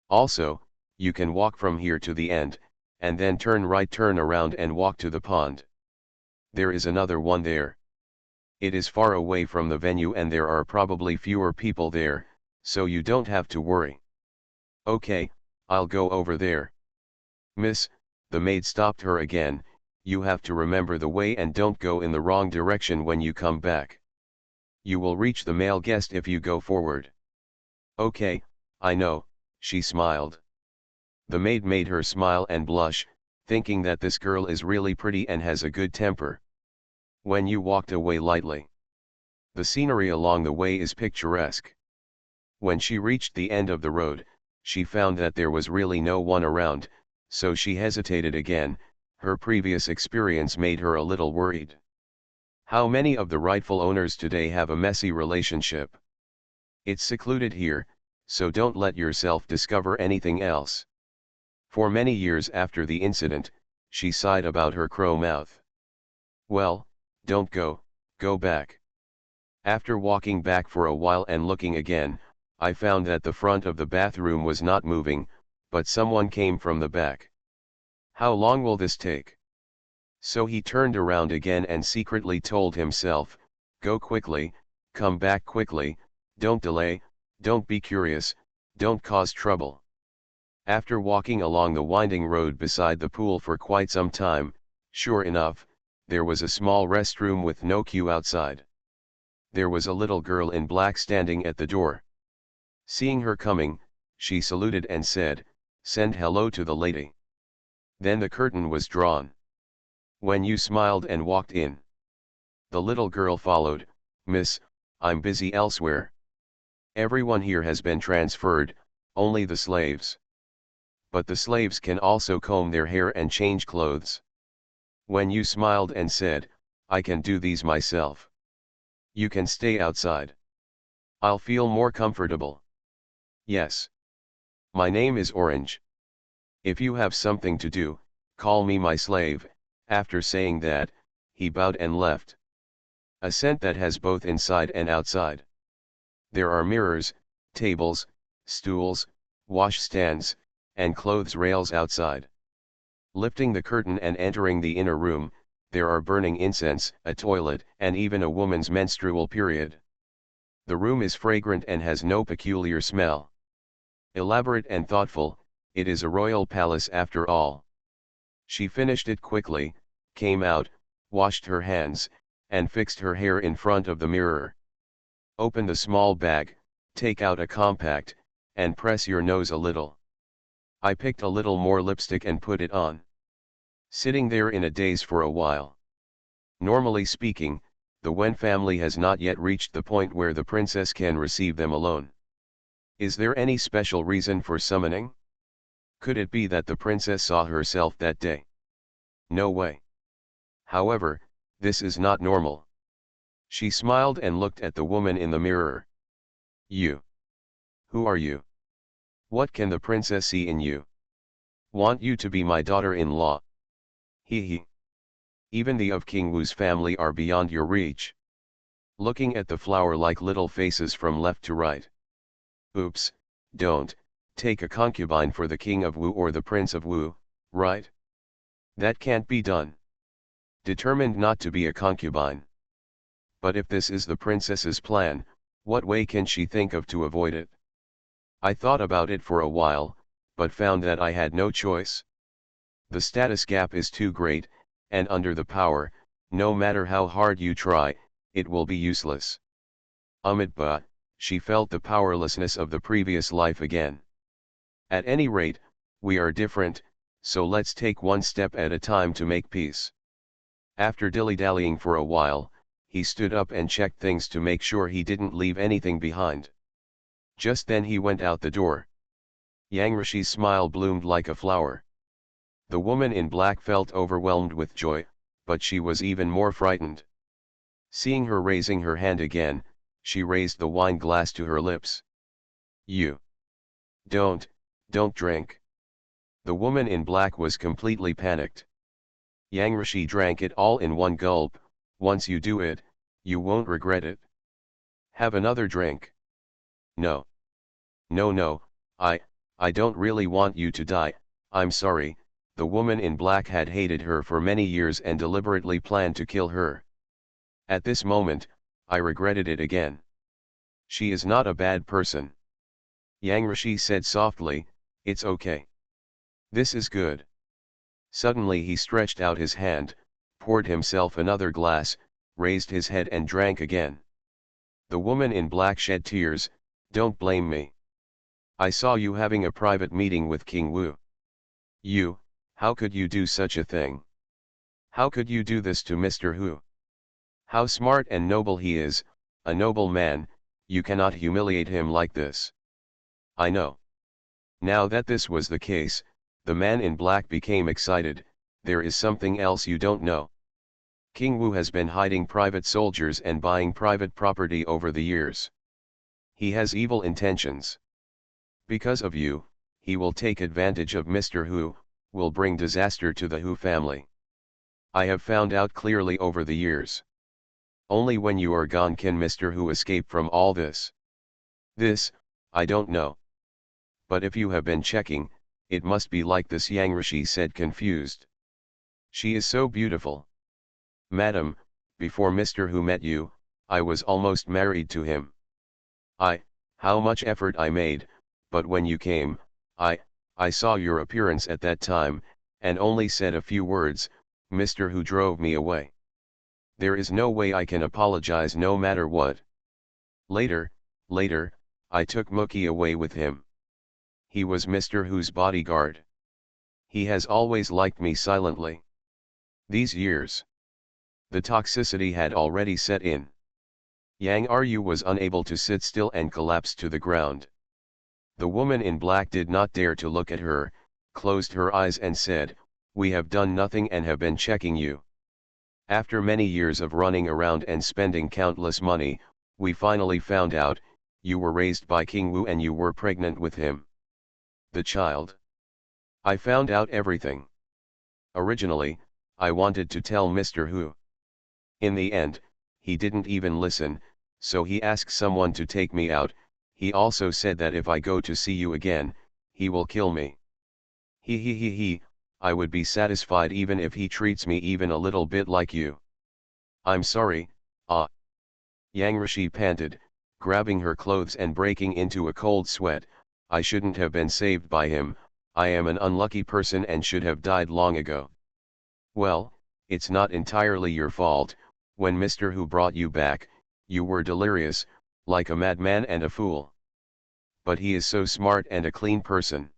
Also, you can walk from here to the end, and then turn right, turn around and walk to the pond. There is another one there. It is far away from the venue and there are probably fewer people there, so you don't have to worry." "Okay, I'll go over there." "Miss," the maid stopped her again, "you have to remember the way and don't go in the wrong direction when you come back. You will reach the male guest if you go forward." "Okay, I know," she smiled. The maid made her smile and blush, thinking that this girl is really pretty and has a good temper. When you walked away lightly. The scenery along the way is picturesque. When she reached the end of the road, she found that there was really no one around, so she hesitated again. Her previous experience made her a little worried. How many of the rightful owners today have a messy relationship? It's secluded here, so don't let yourself discover anything else. For many years after the incident, she sighed about her crow mouth. Well, don't go, go back. After walking back for a while and looking again, I found that the front of the bathroom was not moving, but someone came from the back. How long will this take? So he turned around again and secretly told himself, "Go quickly, come back quickly, don't delay, don't be curious, don't cause trouble." After walking along the winding road beside the pool for quite some time, sure enough, there was a small restroom with no queue outside. There was a little girl in black standing at the door. Seeing her coming, she saluted and said, "Send hello to the lady." Then the curtain was drawn. When you smiled and walked in. The little girl followed, "Miss, I'm busy elsewhere. Everyone here has been transferred, only the slaves. But the slaves can also comb their hair and change clothes." When you smiled and said, "I can do these myself. You can stay outside. I'll feel more comfortable." "Yes. My name is Orange. If you have something to do, call me my slave." After saying that, he bowed and left. A scent that has both inside and outside. There are mirrors, tables, stools, washstands, and clothes rails outside. Lifting the curtain and entering the inner room, there are burning incense, a toilet, and even a woman's menstrual period. The room is fragrant and has no peculiar smell. Elaborate and thoughtful, it is a royal palace after all. She finished it quickly, came out, washed her hands, and fixed her hair in front of the mirror. Open the small bag, take out a compact, and press your nose a little. I picked a little more lipstick and put it on. Sitting there in a daze for a while. Normally speaking, the Wen family has not yet reached the point where the princess can receive them alone. Is there any special reason for summoning? Could it be that the princess saw herself that day? No way. However, this is not normal. She smiled and looked at the woman in the mirror. "You. Who are you? What can the princess see in you? Want you to be my daughter-in-law. He he. Even the of King Wu's family are beyond your reach." Looking at the flower-like little faces from left to right. Oops, don't take a concubine for the King of Wu or the Prince of Wu, right? That can't be done. Determined not to be a concubine. But if this is the princess's plan, what way can she think of to avoid it? I thought about it for a while, but found that I had no choice. The status gap is too great, and under the power, no matter how hard you try, it will be useless. But she felt the powerlessness of the previous life again. At any rate, we are different, so let's take one step at a time to make peace. After dilly-dallying for a while, he stood up and checked things to make sure he didn't leave anything behind. Just then he went out the door. Yang Rishi's smile bloomed like a flower. The woman in black felt overwhelmed with joy, but she was even more frightened. Seeing her raising her hand again, she raised the wine glass to her lips. You. Don't drink. The woman in black was completely panicked. Yang Rishi drank it all in one gulp. Once you do it, you won't regret it. Have another drink. No. No, I don't really want you to die, I'm sorry. The woman in black had hated her for many years and deliberately planned to kill her. At this moment, I regretted it again. She is not a bad person. Yang Rishi said softly, it's okay. This is good. Suddenly he stretched out his hand, poured himself another glass, raised his head and drank again. The woman in black shed tears. Don't blame me. I saw you having a private meeting with King Wu. You, how could you do such a thing? How could you do this to Mr. Hu? How smart and noble he is, a noble man, you cannot humiliate him like this. I know. Now that this was the case, the man in black became excited. There is something else you don't know. King Wu has been hiding private soldiers and buying private property over the years. He has evil intentions. Because of you, he will take advantage of Mr. Hu, will bring disaster to the Hu family. I have found out clearly over the years. Only when you are gone can Mr. Hu escape from all this. This, I don't know. But if you have been checking, it must be like this, Yang Rishi said confused. She is so beautiful. Madam, before Mr. Hu met you, I was almost married to him. How much effort I made, but when you came, I saw your appearance at that time, and only said a few words. Mr. Hu drove me away. There is no way I can apologize no matter what. Later, I took Mookie away with him. He was Mr. Hu's bodyguard. He has always liked me silently. These years, the toxicity had already set in. Yang Ryu was unable to sit still and collapsed to the ground. The woman in black did not dare to look at her, closed her eyes and said, we have done nothing and have been checking you. After many years of running around and spending countless money, we finally found out, you were raised by King Wu and you were pregnant with him. The child. I found out everything. Originally, I wanted to tell Mr. Hu. In the end, he didn't even listen, so he asked someone to take me out. He also said that if I go to see you again, he will kill me. I would be satisfied even if he treats me even a little bit like you. I'm sorry, Yang Rishi panted, grabbing her clothes and breaking into a cold sweat. I shouldn't have been saved by him. I am an unlucky person and should have died long ago. Well, it's not entirely your fault. When Mr. Hu brought you back, you were delirious, like a madman and a fool. But he is so smart and a clean person.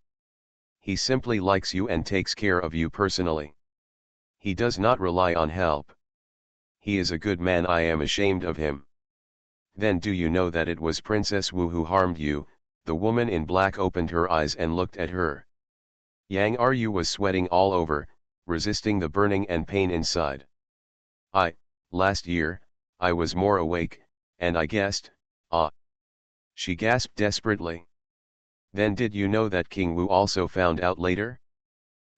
He simply likes you and takes care of you personally. He does not rely on help. He is a good man. I am ashamed of him. Then do you know that it was Princess Wu who harmed you? The woman in black opened her eyes and looked at her. Yang Ryu was sweating all over, resisting the burning and pain inside. Last year, I was more awake, and I guessed, She gasped desperately. Then did you know that King Wu also found out later?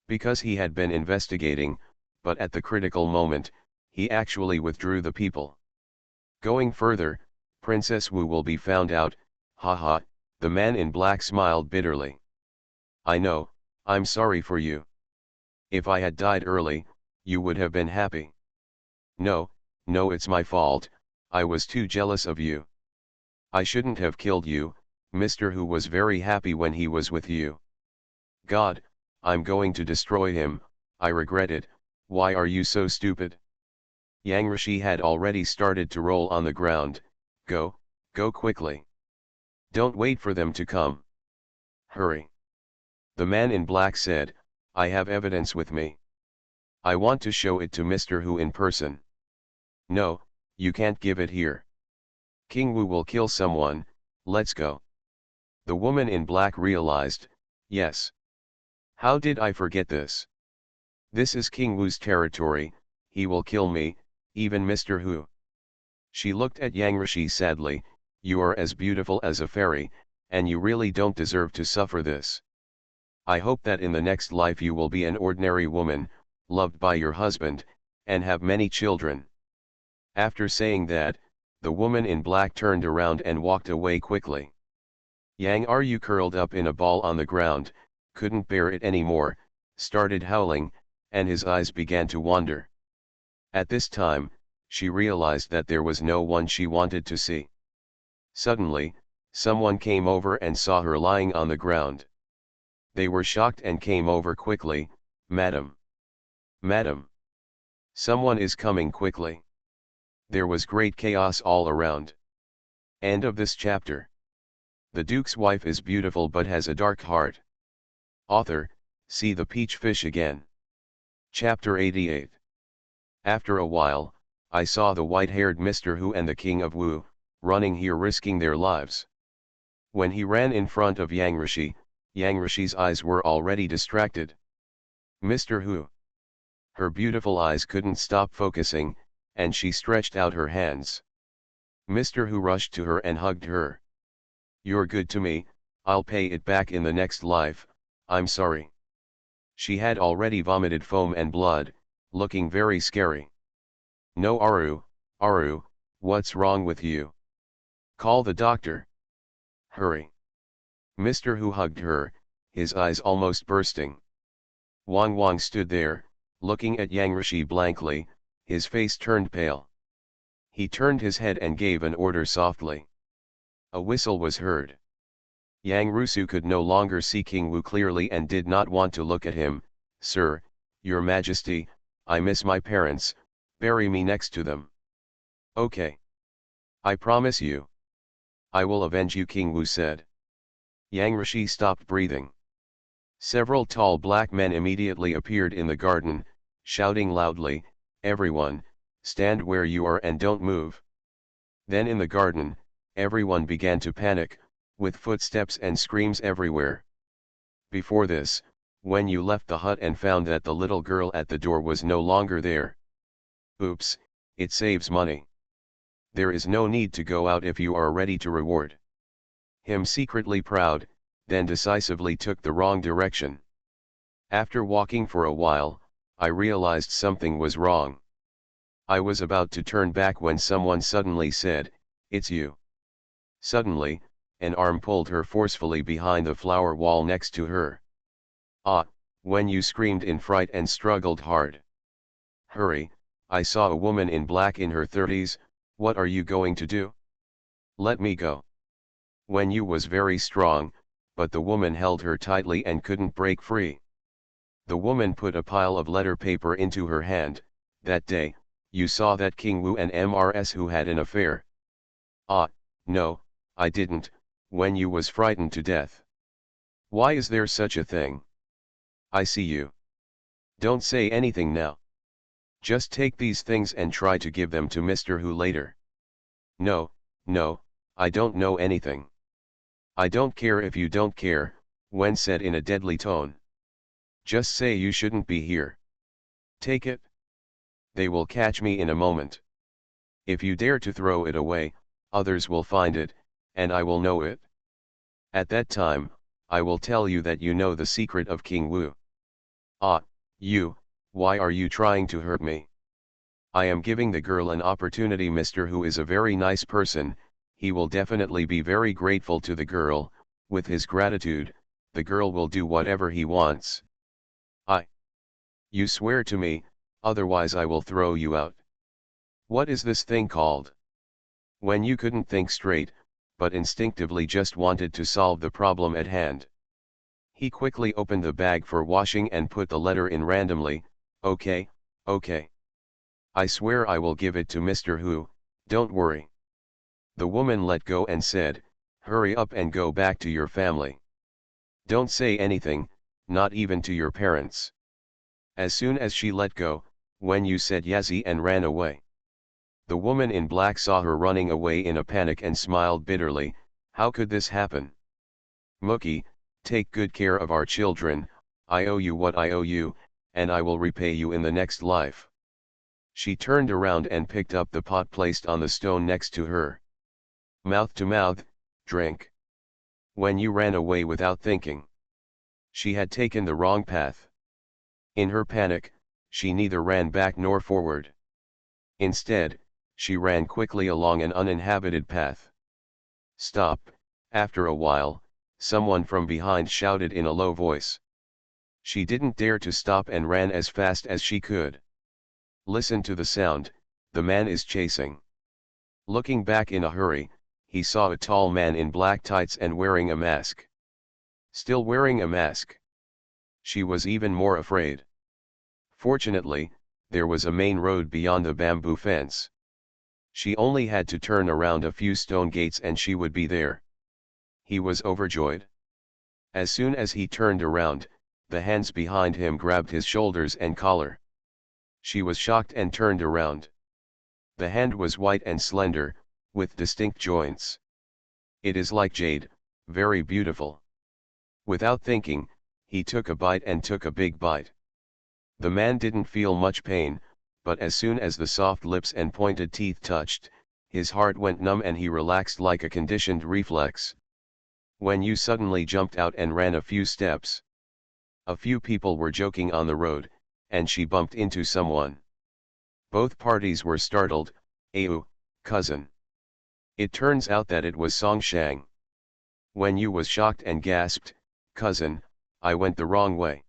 Because he had been investigating, but at the critical moment, he actually withdrew the people. Going further, Princess Wu will be found out, haha, the man in black smiled bitterly. I know, I'm sorry for you. If I had died early, you would have been happy. No, it's my fault, I was too jealous of you. I shouldn't have killed you. Mr. Hu was very happy when he was with you. God, I'm going to destroy him, I regret it. Why are you so stupid? Yang Rishi had already started to roll on the ground. Go quickly. Don't wait for them to come. Hurry. The man in black said, I have evidence with me. I want to show it to Mr. Hu in person. No, you can't give it here. King Wu will kill someone, let's go. The woman in black realized, yes. How did I forget this? This is King Wu's territory, he will kill me, even Mr. Hu. She looked at Yang Rishi sadly, you are as beautiful as a fairy, and you really don't deserve to suffer this. I hope that in the next life you will be an ordinary woman, loved by your husband, and have many children. After saying that, the woman in black turned around and walked away quickly. Yang Ryu curled up in a ball on the ground, couldn't bear it anymore, started howling, and his eyes began to wander. At this time, she realized that there was no one she wanted to see. Suddenly, someone came over and saw her lying on the ground. They were shocked and came over quickly, Madam. Madam. Someone is coming quickly. There was great chaos all around. End of this chapter. The Duke's wife is beautiful but has a dark heart. Author, see the peach fish again. Chapter 88. After a while, I saw the white-haired Mr. Hu and the King of Wu, running here risking their lives. When he ran in front of Yang Rishi's eyes were already distracted. Mr. Hu. Her beautiful eyes couldn't stop focusing, and she stretched out her hands. Mr. Hu rushed to her and hugged her. You're good to me, I'll pay it back in the next life, I'm sorry. She had already vomited foam and blood, looking very scary. No Aru, what's wrong with you? Call the doctor. Hurry. Mr. Hu hugged her, his eyes almost bursting. Wang stood there, looking at Yang Rishi blankly, his face turned pale. He turned his head and gave an order softly. A whistle was heard. Yang Rusu could no longer see King Wu clearly and did not want to look at him. Sir, Your Majesty, I miss my parents, bury me next to them. Okay. I promise you. I will avenge you, King Wu said. Yang Rishi stopped breathing. Several tall black men immediately appeared in the garden, shouting loudly, everyone, stand where you are and don't move. Then in the garden, everyone began to panic, with footsteps and screams everywhere. Before this, when you left the hut and found that the little girl at the door was no longer there. Oops, it saves money. There is no need to go out if you are ready to reward him. Secretly proud, then decisively took the wrong direction. After walking for a while, I realized something was wrong. I was about to turn back when someone suddenly said, "It's you." Suddenly, an arm pulled her forcefully behind the flower wall next to her. Ah, when you screamed in fright and struggled hard. Hurry, I saw a woman in black in her 30s, what are you going to do? Let me go. When you was very strong, but the woman held her tightly and couldn't break free. The woman put a pile of letter paper into her hand. That day, you saw that King Wu and Mrs. Hu had an affair. Ah, no, I didn't, when you was frightened to death. Why is there such a thing? I see you. Don't say anything now. Just take these things and try to give them to Mr. Hu later. No, I don't know anything. I don't care if you don't care, Wen said in a deadly tone. Just say you shouldn't be here. Take it. They will catch me in a moment. If you dare to throw it away, others will find it, and I will know it. At that time, I will tell you that you know the secret of King Wu. Ah, you, why are you trying to hurt me? I am giving the girl an opportunity. Mr. Hu is a very nice person, he will definitely be very grateful to the girl. With his gratitude, the girl will do whatever he wants. You swear to me, otherwise I will throw you out. What is this thing called? When you couldn't think straight, but instinctively just wanted to solve the problem at hand. He quickly opened the bag for washing and put the letter in randomly. Okay. I swear I will give it to Mr. Hu, don't worry. The woman let go and said, hurry up and go back to your family. Don't say anything, not even to your parents. As soon as she let go, Wen Yu said Yazi and ran away. The woman in black saw her running away in a panic and smiled bitterly. How could this happen? Mookie, take good care of our children, I owe you what I owe you, and I will repay you in the next life. She turned around and picked up the pot placed on the stone next to her. Mouth to mouth, drink. When you ran away without thinking. She had taken the wrong path. In her panic, she neither ran back nor forward. Instead, she ran quickly along an uninhabited path. Stop. After a while, someone from behind shouted in a low voice. She didn't dare to stop and ran as fast as she could. Listen to the sound, the man is chasing. Looking back in a hurry, he saw a tall man in black tights and wearing a mask. Still wearing a mask. She was even more afraid. Fortunately, there was a main road beyond the bamboo fence. She only had to turn around a few stone gates and she would be there. He was overjoyed. As soon as he turned around, the hands behind him grabbed his shoulders and collar. She was shocked and turned around. The hand was white and slender, with distinct joints. It is like jade, very beautiful. Without thinking, he took a bite and took a big bite. The man didn't feel much pain, but as soon as the soft lips and pointed teeth touched, his heart went numb and he relaxed like a conditioned reflex. When you suddenly jumped out and ran a few steps. A few people were joking on the road, and she bumped into someone. Both parties were startled. Ayu, cousin. It turns out that it was Song Shang. When you was shocked and gasped, cousin, I went the wrong way.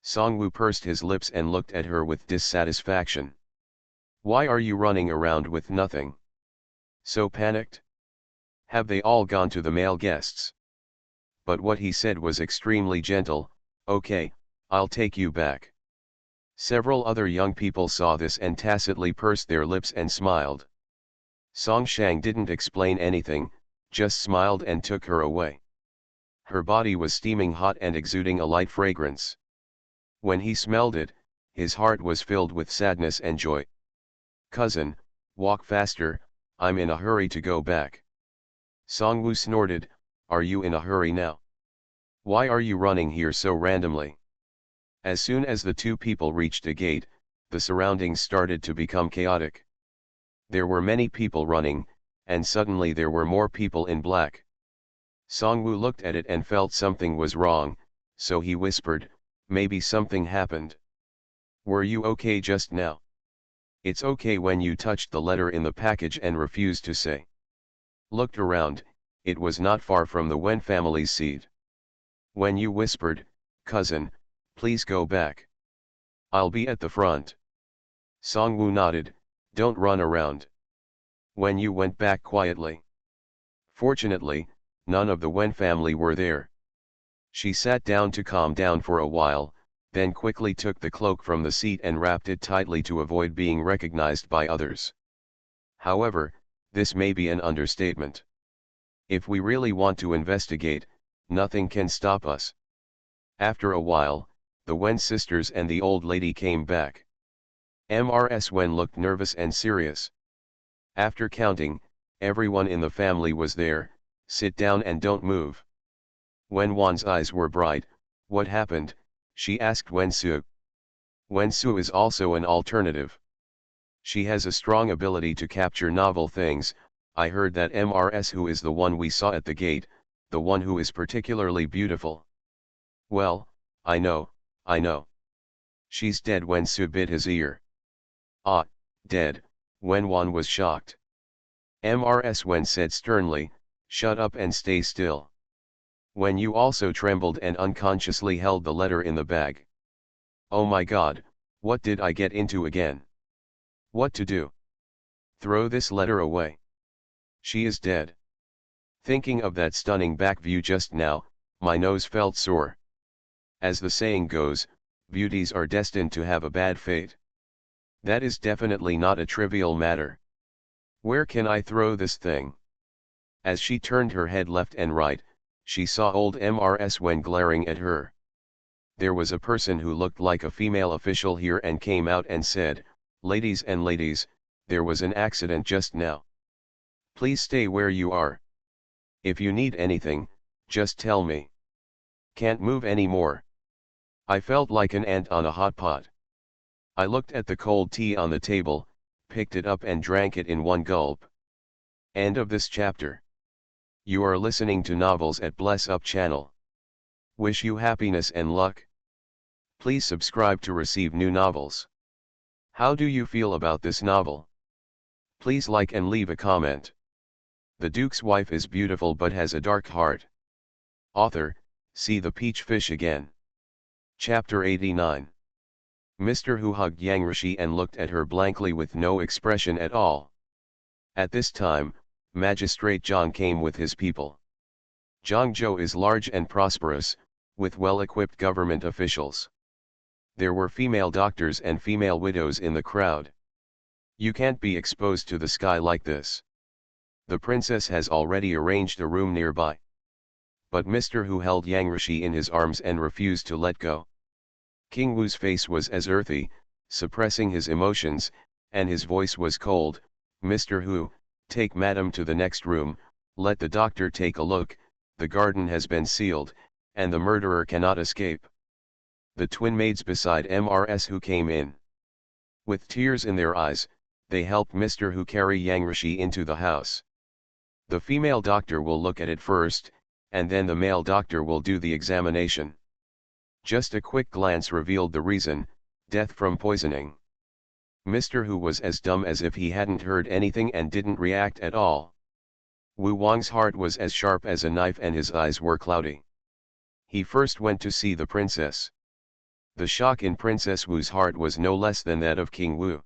Song Wu pursed his lips and looked at her with dissatisfaction. Why are you running around with nothing? So panicked? Have they all gone to the male guests? But what he said was extremely gentle. Okay, I'll take you back. Several other young people saw this and tacitly pursed their lips and smiled. Song Shang didn't explain anything, just smiled and took her away. Her body was steaming hot and exuding a light fragrance. When he smelled it, his heart was filled with sadness and joy. Cousin, walk faster, I'm in a hurry to go back. Song Wu snorted, are you in a hurry now? Why are you running here so randomly? As soon as the two people reached a gate, the surroundings started to become chaotic. There were many people running, and suddenly there were more people in black. Song Wu looked at it and felt something was wrong, so he whispered, maybe something happened. Were you okay just now? It's okay when you touched the letter in the package and refused to say. Looked around, it was not far from the Wen family's seat. When you whispered, cousin, please go back. I'll be at the front. Song Wu nodded, don't run around. When you went back quietly. Fortunately, none of the Wen family were there. She sat down to calm down for a while, then quickly took the cloak from the seat and wrapped it tightly to avoid being recognized by others. However, this may be an understatement. If we really want to investigate, nothing can stop us. After a while, the Wen sisters and the old lady came back. Mrs. Wen looked nervous and serious. After counting, everyone in the family was there. Sit down and don't move. Wen Wan's eyes were bright. What happened? She asked Wen Su. Wen Su is also an alternative. She has a strong ability to capture novel things. I heard that Mrs. who is the one we saw at the gate, the one who is particularly beautiful. Well, I know. She's dead. Wen Su bit his ear. Ah, dead. Wen Wan was shocked. Mrs. Wen said sternly, shut up and stay still. When you also trembled and unconsciously held the letter in the bag. Oh my God, what did I get into again? What to do? Throw this letter away. She is dead. Thinking of that stunning back view just now, my nose felt sore. As the saying goes, beauties are destined to have a bad fate. That is definitely not a trivial matter. Where can I throw this thing? As she turned her head left and right, she saw old Mrs. Wen glaring at her. There was a person who looked like a female official here and came out and said, "Ladies and ladies, there was an accident just now. Please stay where you are. If you need anything, just tell me. Can't move anymore." I felt like an ant on a hot pot. I looked at the cold tea on the table, picked it up and drank it in one gulp. End of this chapter. You are listening to Novels at Bless Up channel. Wish you happiness and luck. Please subscribe to receive new novels. How do you feel about this novel? Please like and leave a comment. The Duke's wife is beautiful but has a dark heart. Author, see the peach fish again. Chapter 89. Mr. Hu hugged Yang Rishi and looked at her blankly with no expression at all. At this time, Magistrate Zhang came with his people. Zhangzhou is large and prosperous, with well-equipped government officials. There were female doctors and female widows in the crowd. You can't be exposed to the sky like this. The princess has already arranged a room nearby. But Mr. Hu held Yang Rishi in his arms and refused to let go. King Wu's face was as earthy, suppressing his emotions, and his voice was cold. "Mr. Hu, take madam to the next room, let the doctor take a look, the garden has been sealed, and the murderer cannot escape." The twin maids beside Mrs. Hu came in. With tears in their eyes, they helped Mr. Hu carry Yang Rishi into the house. The female doctor will look at it first, and then the male doctor will do the examination. Just a quick glance revealed the reason: death from poisoning. Mr. Hu was as dumb as if he hadn't heard anything and didn't react at all. Wu Wang's heart was as sharp as a knife and his eyes were cloudy. He first went to see the princess. The shock in Princess Wu's heart was no less than that of King Wu.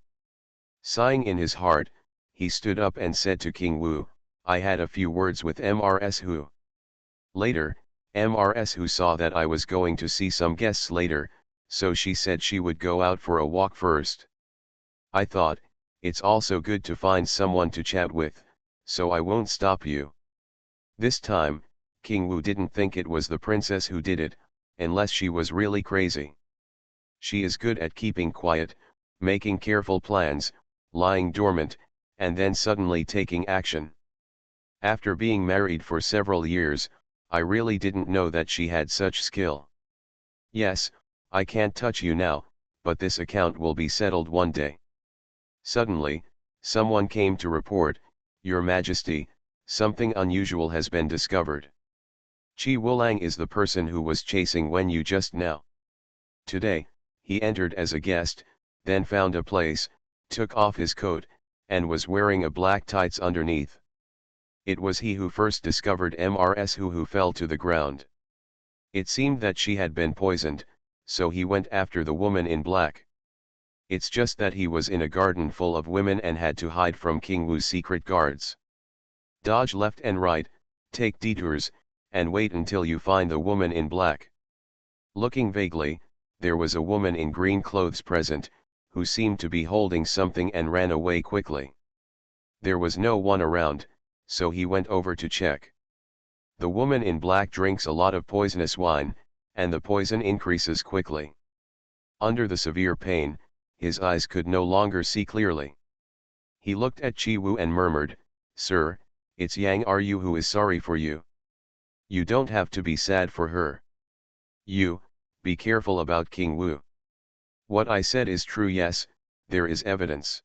Sighing in his heart, he stood up and said to King Wu, "I had a few words with Mrs. Hu. Later, Mrs. Hu saw that I was going to see some guests later, so she said she would go out for a walk first. I thought, it's also good to find someone to chat with, so I won't stop you." This time, King Wu didn't think it was the princess who did it, unless she was really crazy. She is good at keeping quiet, making careful plans, lying dormant, and then suddenly taking action. After being married for several years, I really didn't know that she had such skill. Yes, I can't touch you now, but this account will be settled one day. Suddenly, someone came to report, "Your Majesty, something unusual has been discovered. Qi Wulang is the person who was chasing Wen Yu just now. Today, he entered as a guest, then found a place, took off his coat, and was wearing a black tights underneath. It was he who first discovered Mrs. Hu, who fell to the ground. It seemed that she had been poisoned, so he went after the woman in black. It's just that he was in a garden full of women and had to hide from King Wu's secret guards. Dodge left and right, take detours, and wait until you find the woman in black." Looking vaguely, there was a woman in green clothes present, who seemed to be holding something and ran away quickly. There was no one around, so he went over to check. The woman in black drinks a lot of poisonous wine, and the poison increases quickly. Under the severe pain, his eyes could no longer see clearly. He looked at Qi Wu and murmured, "Sir, it's Yang Are you who is sorry for you. You don't have to be sad for her. You, be careful about King Wu. What I said is true. Yes, there is evidence.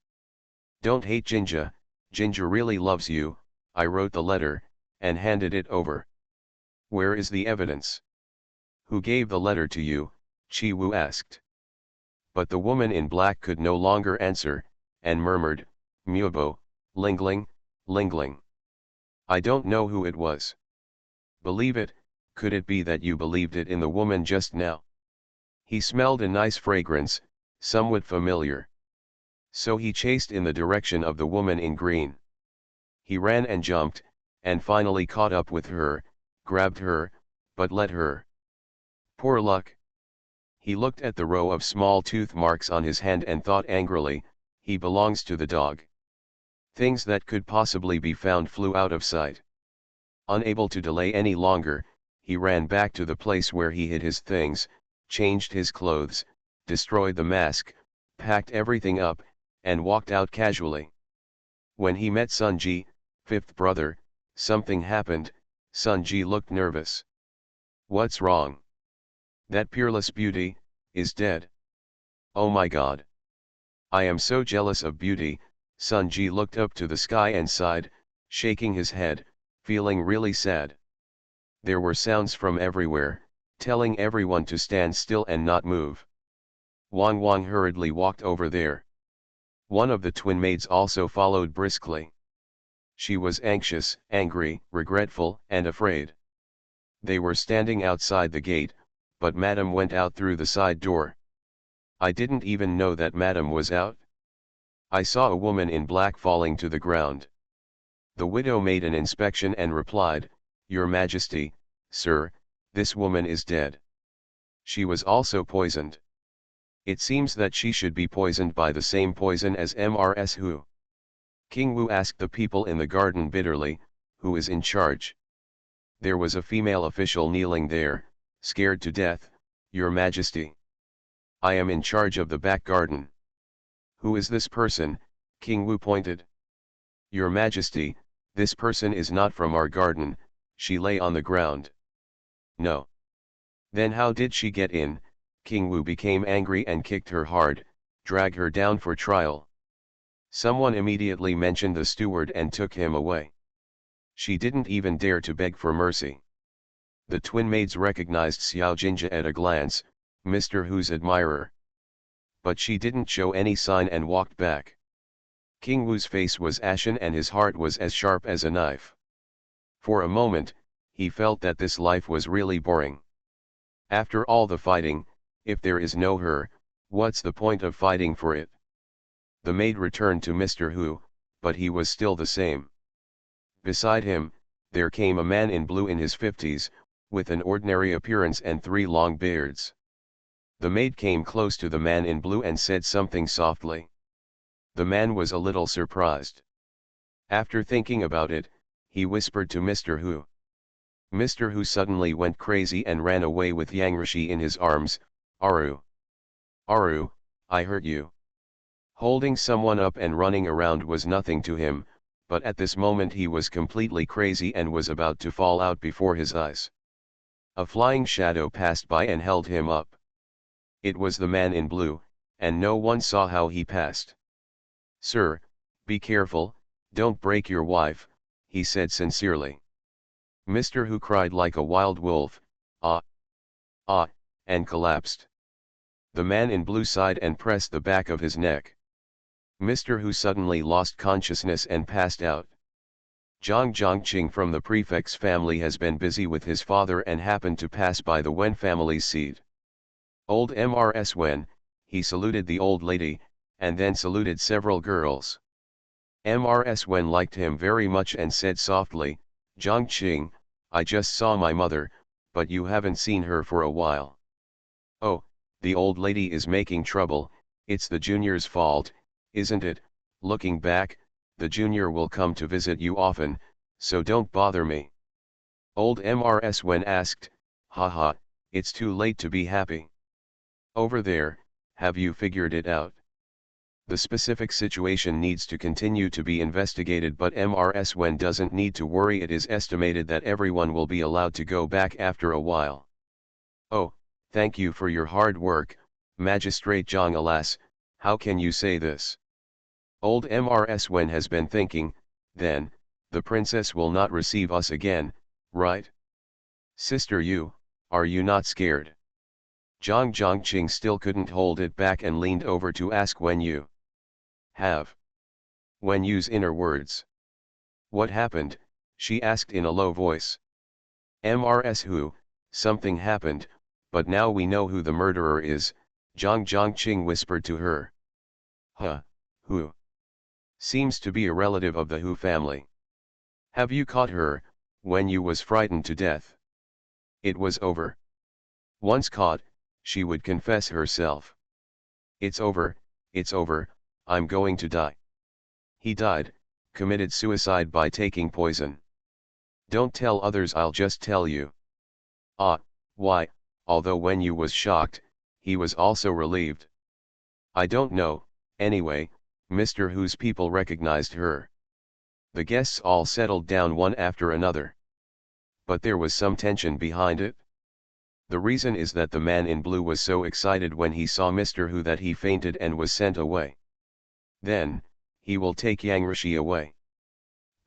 Don't hate Jinja, Jinja really loves you. I wrote the letter, and handed it over." "Where is the evidence?" "Who gave the letter to you?" Qi Wu asked. But the woman in black could no longer answer, and murmured, "Mubo, Lingling, Lingling. I don't know who it was." "Believe it, could it be that you believed it in the woman just now?" He smelled a nice fragrance, somewhat familiar. So he chased in the direction of the woman in green. He ran and jumped, and finally caught up with her, grabbed her, but let her. Poor luck. He looked at the row of small tooth marks on his hand and thought angrily, he belongs to the dog. Things that could possibly be found flew out of sight. Unable to delay any longer, he ran back to the place where he hid his things, changed his clothes, destroyed the mask, packed everything up, and walked out casually. When he met Sunji, fifth brother, something happened. Sunji looked nervous. What's wrong? That peerless beauty is dead. Oh my god. I am so jealous of beauty. Sunji looked up to the sky and sighed, shaking his head, feeling really sad. There were sounds from everywhere, telling everyone to stand still and not move. Wang Wang hurriedly walked over there. One of the twin maids also followed briskly. She was anxious, angry, regretful, and afraid. They were standing outside the gate, but Madame went out through the side door. I didn't even know that Madame was out. I saw a woman in black falling to the ground. The widow made an inspection and replied, Your Majesty, sir, this woman is dead. She was also poisoned. It seems that she should be poisoned by the same poison as Mrs. Hu. King Wu asked the people in the garden bitterly, who is in charge? There was a female official kneeling there, scared to death, Your Majesty. I am in charge of the back garden. Who is this person? King Wu pointed. Your Majesty, this person is not from our garden, she lay on the ground. No. Then how did she get in? King Wu became angry and kicked her hard, dragged her down for trial. Someone immediately mentioned the steward and took him away. She didn't even dare to beg for mercy. The twin maids recognized Xiao Jinja at a glance, Mr. Hu's admirer. But she didn't show any sign and walked back. King Wu's face was ashen and his heart was as sharp as a knife. For a moment, he felt that this life was really boring. After all the fighting, if there is no her, what's the point of fighting for it? The maid returned to Mr. Hu, but he was still the same. Beside him, there came a man in blue in his 50s, with an ordinary appearance and 3 long beards. The maid came close to the man in blue and said something softly. The man was a little surprised. After thinking about it, he whispered to Mr. Hu. Mr. Hu suddenly went crazy and ran away with Yang Rishi in his arms. Aru. Aru, I hurt you. Holding someone up and running around was nothing to him, but at this moment he was completely crazy and was about to fall out before his eyes. A flying shadow passed by and held him up. It was the man in blue, and no one saw how he passed. Sir, be careful, don't break your wife, he said sincerely. Mr. Hu cried like a wild wolf, ah, ah, and collapsed. The man in blue sighed and pressed the back of his neck. Mr. Hu suddenly lost consciousness and passed out. Zhang Zhongqing from the prefect's family has been busy with his father and happened to pass by the Wen family's seat. Old Mrs. Wen, he saluted the old lady, and then saluted several girls. Mrs. Wen liked him very much and said softly, Zhongqing, I just saw my mother, but you haven't seen her for a while. Oh, the old lady is making trouble, it's the junior's fault, isn't it? Looking back, the junior will come to visit you often, so don't bother me. Old Mrs. Wen asked, haha, it's too late to be happy. Over there, have you figured it out? The specific situation needs to continue to be investigated, but Mrs. Wen doesn't need to worry. It is estimated that everyone will be allowed to go back after a while. Oh, thank you for your hard work, Magistrate Zhang. Alas, how can you say this? Old Mrs. Wen has been thinking, then, the princess will not receive us again, right? Sister Yu, are you not scared? Zhang Zhongqing still couldn't hold it back and leaned over to ask Wen Yu. Have Wen Yu's inner words. What happened? She asked in a low voice. Mrs. Hu, something happened, but now we know who the murderer is, Zhang Zhongqing whispered to her. Huh, who? Seems to be a relative of the Hu family. Have you caught her? Wen Yu was frightened to death. It was over. Once caught, she would confess herself. It's over, I'm going to die. He died, committed suicide by taking poison. Don't tell others, I'll just tell you. Ah, why, although when Yu was shocked, he was also relieved. I don't know, anyway, Mr. Hu's people recognized her. The guests all settled down one after another. But there was some tension behind it. The reason is that the man in blue was so excited when he saw Mr. Hu that he fainted and was sent away. Then, he will take Yang Rishi away.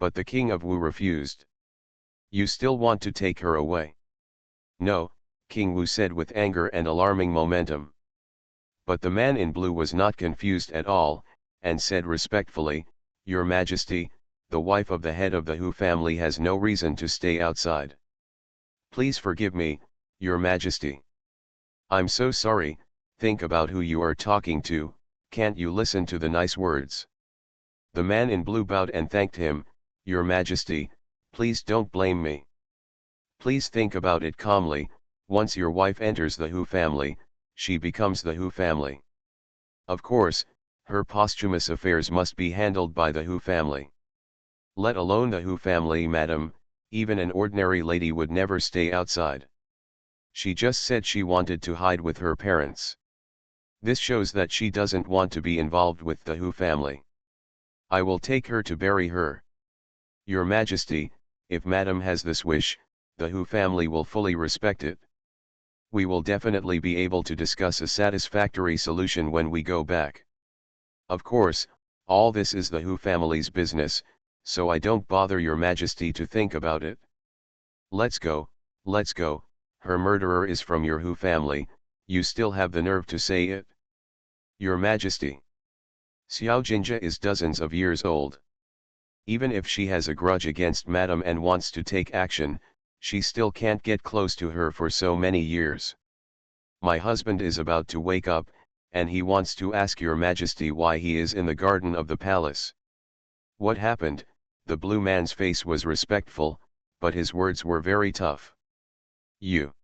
But the king of Wu refused. You still want to take her away? No, King Wu said with anger and alarming momentum. But the man in blue was not confused at all, and said respectfully, Your Majesty, the wife of the head of the Hu family has no reason to stay outside. Please forgive me, Your Majesty. I'm so sorry, think about who you are talking to, can't you listen to the nice words? The man in blue bowed and thanked him, Your Majesty, please don't blame me. Please think about it calmly, once your wife enters the Hu family, she becomes the Hu family. Of course, her posthumous affairs must be handled by the Hu family. Let alone the Hu family, madam, even an ordinary lady would never stay outside. She just said she wanted to hide with her parents. This shows that she doesn't want to be involved with the Hu family. I will take her to bury her. Your Majesty, if Madam has this wish, the Hu family will fully respect it. We will definitely be able to discuss a satisfactory solution when we go back. Of course, all this is the Hu family's business, so I don't bother Your Majesty to think about it. Let's go, her murderer is from your Hu family, you still have the nerve to say it? Your Majesty. Xiao Jinjia is dozens of years old. Even if she has a grudge against Madam and wants to take action, she still can't get close to her for so many years. My husband is about to wake up, and he wants to ask Your Majesty why he is in the garden of the palace. What happened? The blue man's face was respectful, but his words were very tough. You.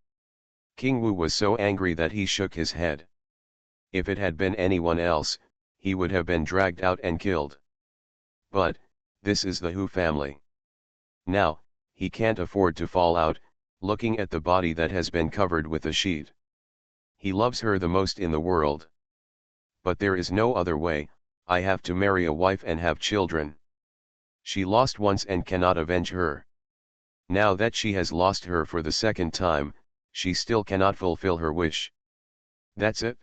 King Wu was so angry that he shook his head. If it had been anyone else, he would have been dragged out and killed. But, this is the Hu family. Now, he can't afford to fall out, looking at the body that has been covered with a sheet. He loves her the most in the world. But there is no other way, I have to marry a wife and have children. She lost once and cannot avenge her. Now that she has lost her for the second time, she still cannot fulfill her wish. That's it.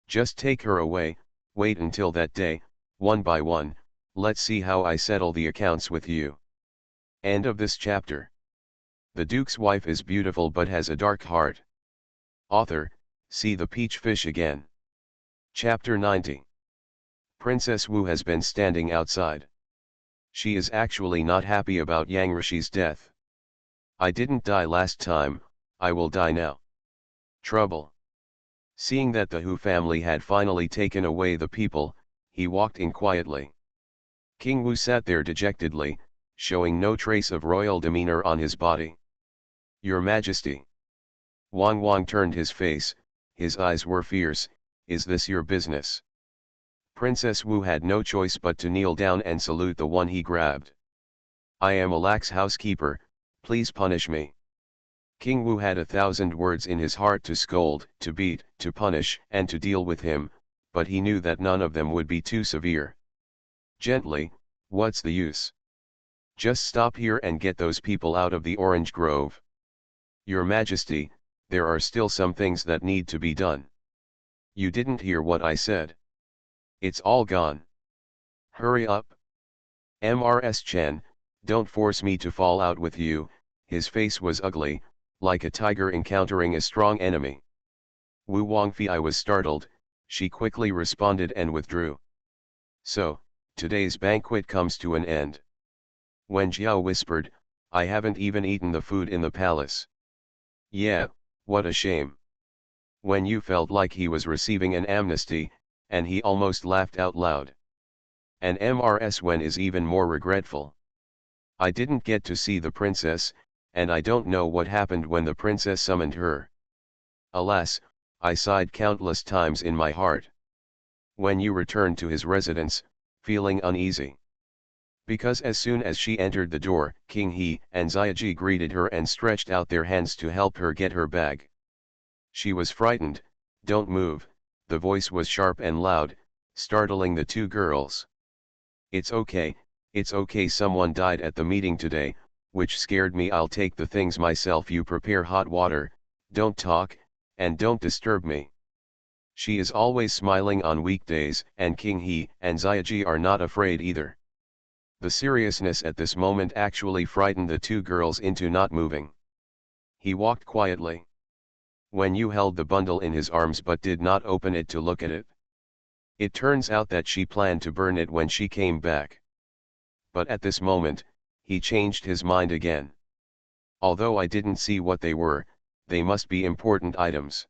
Just take her away, wait until that day, one by one, let's see how I settle the accounts with you. End of this chapter. The Duke's wife is beautiful but has a dark heart. Author, see the peach fish again. Chapter 90. Princess Wu has been standing outside. She is actually not happy about Yang Rishi's death. I didn't die last time, I will die now. Trouble. Seeing that the Hu family had finally taken away the people, he walked in quietly. King Wu sat there dejectedly, showing no trace of royal demeanor on his body. Your Majesty. Wang Wang turned his face, his eyes were fierce, is this your business? Princess Wu had no choice but to kneel down and salute the one he grabbed. I am a lax housekeeper, please punish me. King Wu had 1,000 words in his heart to scold, to beat, to punish, and to deal with him, but he knew that none of them would be too severe. Gently, what's the use? Just stop here and get those people out of the orange grove. Your Majesty, there are still some things that need to be done. You didn't hear what I said. It's all gone. Hurry up. Mrs. Chen, don't force me to fall out with you. His face was ugly, like a tiger encountering a strong enemy. Wu Wangfei was startled, she quickly responded and withdrew. So, today's banquet comes to an end. Wen Jiao whispered, I haven't even eaten the food in the palace. Yeah, what a shame. Wen Yu felt like he was receiving an amnesty, and he almost laughed out loud. And Mrs. Wen is even more regretful. I didn't get to see the princess, and I don't know what happened when the princess summoned her. Alas, I sighed countless times in my heart. Wen Yu returned to his residence, feeling uneasy. Because as soon as she entered the door, King He and Ziaji greeted her and stretched out their hands to help her get her bag. She was frightened. "Don't move," the voice was sharp and loud, startling the two girls. It's okay, someone died at the meeting today, which scared me. I'll take the things myself. You prepare hot water, don't talk, and don't disturb me. She is always smiling on weekdays, and King He and Xiaoji are not afraid either. The seriousness at this moment actually frightened the two girls into not moving. He walked quietly. When you held the bundle in his arms but did not open it to look at it. It turns out that she planned to burn it when she came back. But at this moment, he changed his mind again. Although I didn't see what they were, they must be important items.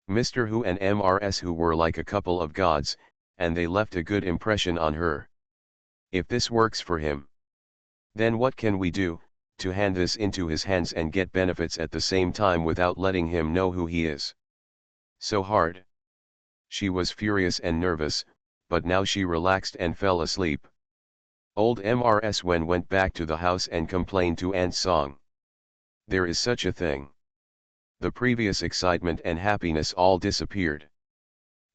Mr. Hu and Mrs. Hu were like a couple of gods, and they left a good impression on her. If this works for him, then what can we do, to hand this into his hands and get benefits at the same time without letting him know who he is? So hard. She was furious and nervous, but now she relaxed and fell asleep. Old Mrs. Wen went back to the house and complained to Aunt Song. There is such a thing. The previous excitement and happiness all disappeared.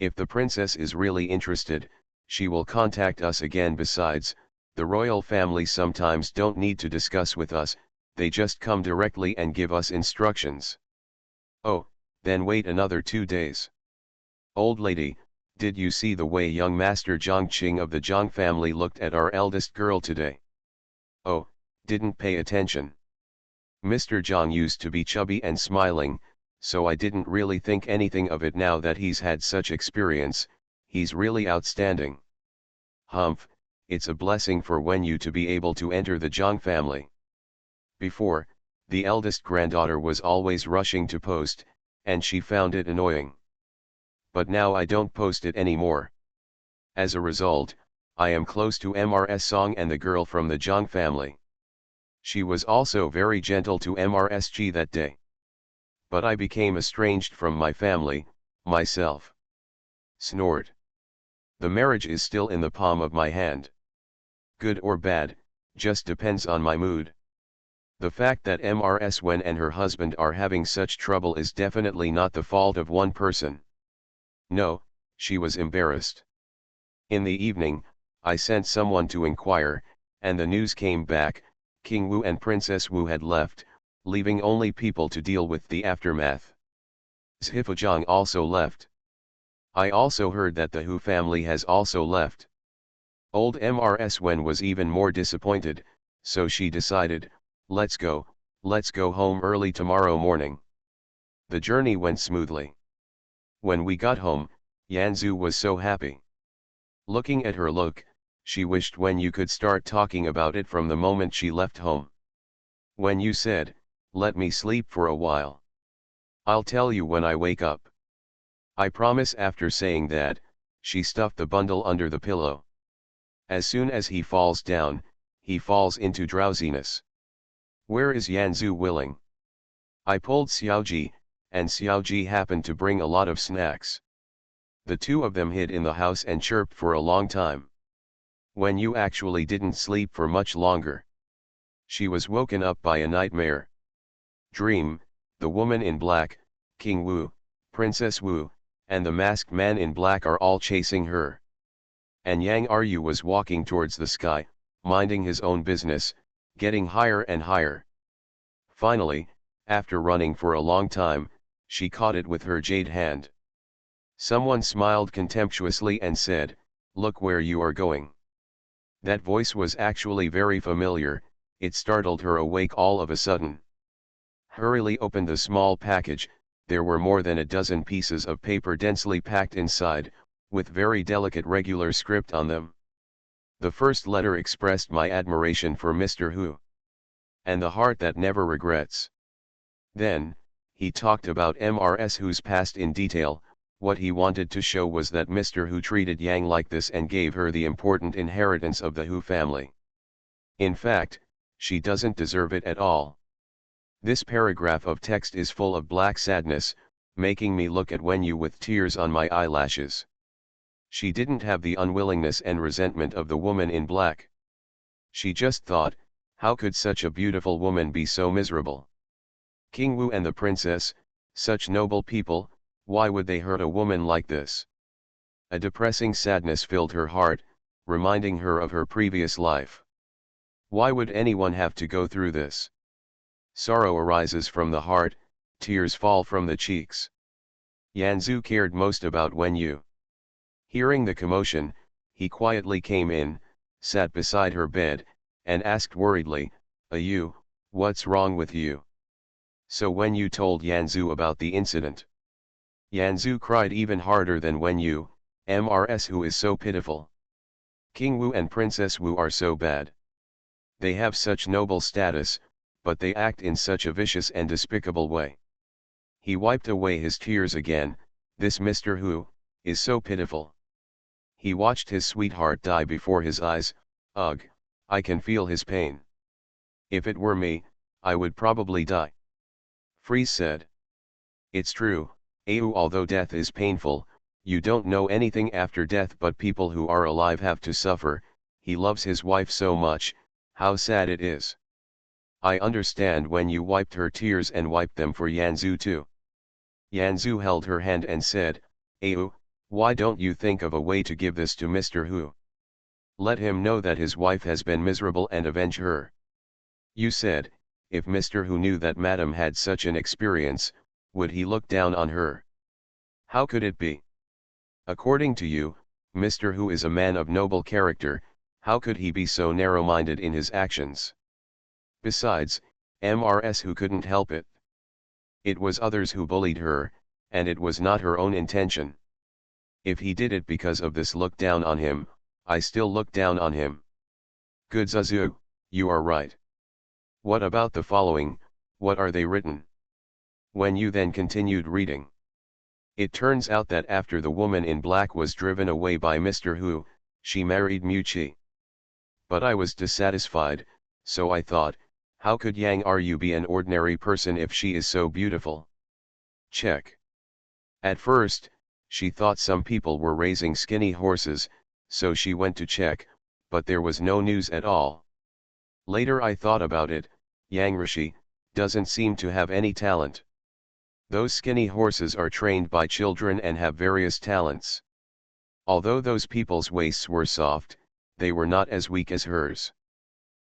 If the princess is really interested, she will contact us again. Besides, the royal family sometimes don't need to discuss with us, they just come directly and give us instructions. Oh, then wait another 2 days. Old lady, did you see the way young Master Zhang Qing of the Zhang family looked at our eldest girl today? Oh, didn't pay attention. Mr. Zhang used to be chubby and smiling, so I didn't really think anything of it. Now that he's had such experience, he's really outstanding. Humph, it's a blessing for when you to be able to enter the Zhang family. Before, the eldest granddaughter was always rushing to post, and she found it annoying. But now I don't post it anymore. As a result, I am close to Mrs. Song and the girl from the Zhang family. She was also very gentle to Mrs. that day. But I became estranged from my family, myself. Snort. The marriage is still in the palm of my hand. Good or bad, just depends on my mood. The fact that Mrs. Wen and her husband are having such trouble is definitely not the fault of one person. No, she was embarrassed. In the evening, I sent someone to inquire, and the news came back, King Wu and Princess Wu had left, leaving only people to deal with the aftermath. Zhifuzhang also left. I also heard that the Hu family has also left. Old Mrs. Wen was even more disappointed, so she decided, let's go home early tomorrow morning. The journey went smoothly. When we got home, Yanzu was so happy. Looking at her look, she wished when you could start talking about it from the moment she left home. When you said, let me sleep for a while. I'll tell you when I wake up. I promise. After saying that, she stuffed the bundle under the pillow. As soon as he falls down, he falls into drowsiness. Where is Yanzu willing? I pulled Xiaoji, and Xiaoji happened to bring a lot of snacks. The two of them hid in the house and chirped for a long time. When you actually didn't sleep for much longer. She was woken up by a nightmare. Dream, the woman in black, King Wu, Princess Wu, and the masked man in black are all chasing her. And Yang Ryu was walking towards the sky, minding his own business, getting higher and higher. Finally, after running for a long time, she caught it with her jade hand. Someone smiled contemptuously and said, look where you are going. That voice was actually very familiar. It startled her awake all of a sudden. Hurriedly opened the small package. There were more than a dozen pieces of paper densely packed inside, with very delicate regular script on them. The first letter expressed my admiration for Mr. Hu. And the heart that never regrets. Then, he talked about Mrs. Hu's past in detail. What he wanted to show was that Mr. Hu treated Yang like this and gave her the important inheritance of the Hu family. In fact, she doesn't deserve it at all. This paragraph of text is full of black sadness, making me look at Wenyu with tears on my eyelashes. She didn't have the unwillingness and resentment of the woman in black. She just thought, how could such a beautiful woman be so miserable? King Wu and the princess, Such noble people, why would they hurt a woman like this? A depressing sadness filled her heart, reminding her of her previous life. Why would anyone have to go through this? Sorrow arises from the heart, tears fall from the cheeks. Yanzu cared most about Wenyu. Hearing the commotion, he quietly came in, sat beside her bed, and asked worriedly, "You, what's wrong with you?" So Wenyu told Yanzu about the incident. Yanzu cried even harder than Wenyu, "Mrs. who is so pitiful. King Wu and Princess Wu are so bad. They have such noble status, but they act in such a vicious and despicable way." He wiped away his tears again. "This Mr. Hu is so pitiful. He watched his sweetheart die before his eyes. Ugh, I can feel his pain. If it were me, I would probably die." Freeze said. "It's true, although death is painful, you don't know anything after death, but people who are alive have to suffer. He loves his wife so much, how sad it is." I understand when you wiped her tears and wiped them for Yanzu too. Yanzu held her hand and said, why don't you think of a way to give this to Mr. Hu? Let him know that his wife has been miserable and avenge her. You said, if Mr. Hu knew that Madam had such an experience, would he look down on her? How could it be? According to you, Mr. Hu is a man of noble character, how could he be so narrow-minded in his actions? Besides, Mrs. Hu couldn't help it. It was others who bullied her, and it was not her own intention. If he did it because of this look down on him, I still look down on him. Good Zuzu, you are right. What about the following, what are they written? When you then continued reading. It turns out that after the woman in black was driven away by Mr. Hu, she married Muchi. But I was dissatisfied, so I thought, how could Yang Ru be an ordinary person if she is so beautiful? Check. At first, she thought some people were raising skinny horses, so she went to check, but there was no news at all. Later I thought about it, Yang Rishi doesn't seem to have any talent. Those skinny horses are trained by children and have various talents. Although those people's waists were soft, they were not as weak as hers.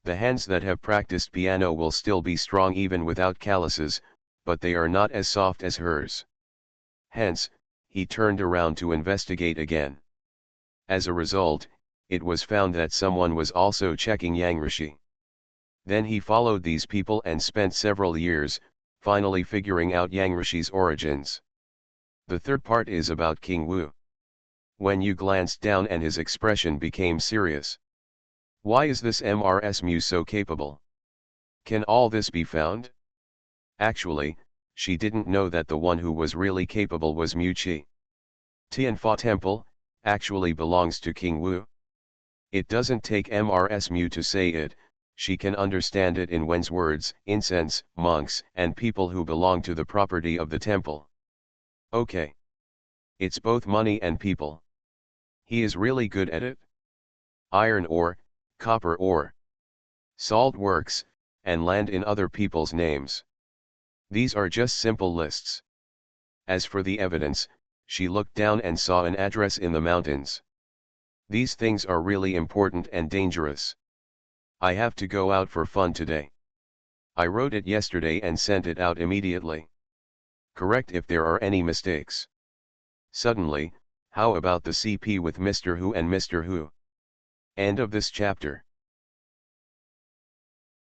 The hands that have practiced piano will still be strong even without calluses, but they are not as soft as hers. Hence, he turned around to investigate again. As a result, it was found that someone was also checking Yang Rishi. Then he followed these people and spent several years, finally figuring out Yang Rishi's origins. The third part is about King Wu. When you glanced down and his expression became serious. Why is this Mrs. Mu so capable? Can all this be found? Actually, she didn't know that the one who was really capable was Muchi. Tianfa Temple actually belongs to King Wu. It doesn't take Mrs. Mu to say it, she can understand it in Wen's words, incense, monks, and people who belong to the property of the temple. Okay. It's both money and people. He is really good at it. Iron ore, copper ore, salt works, and land in other people's names. These are just simple lists. As for the evidence, she looked down and saw an address in the mountains. These things are really important and dangerous. I have to go out for fun today. I wrote it yesterday and sent it out immediately. Correct if there are any mistakes. Suddenly, how about the CP with Mr. Hu and Mr. Hu? End of this chapter.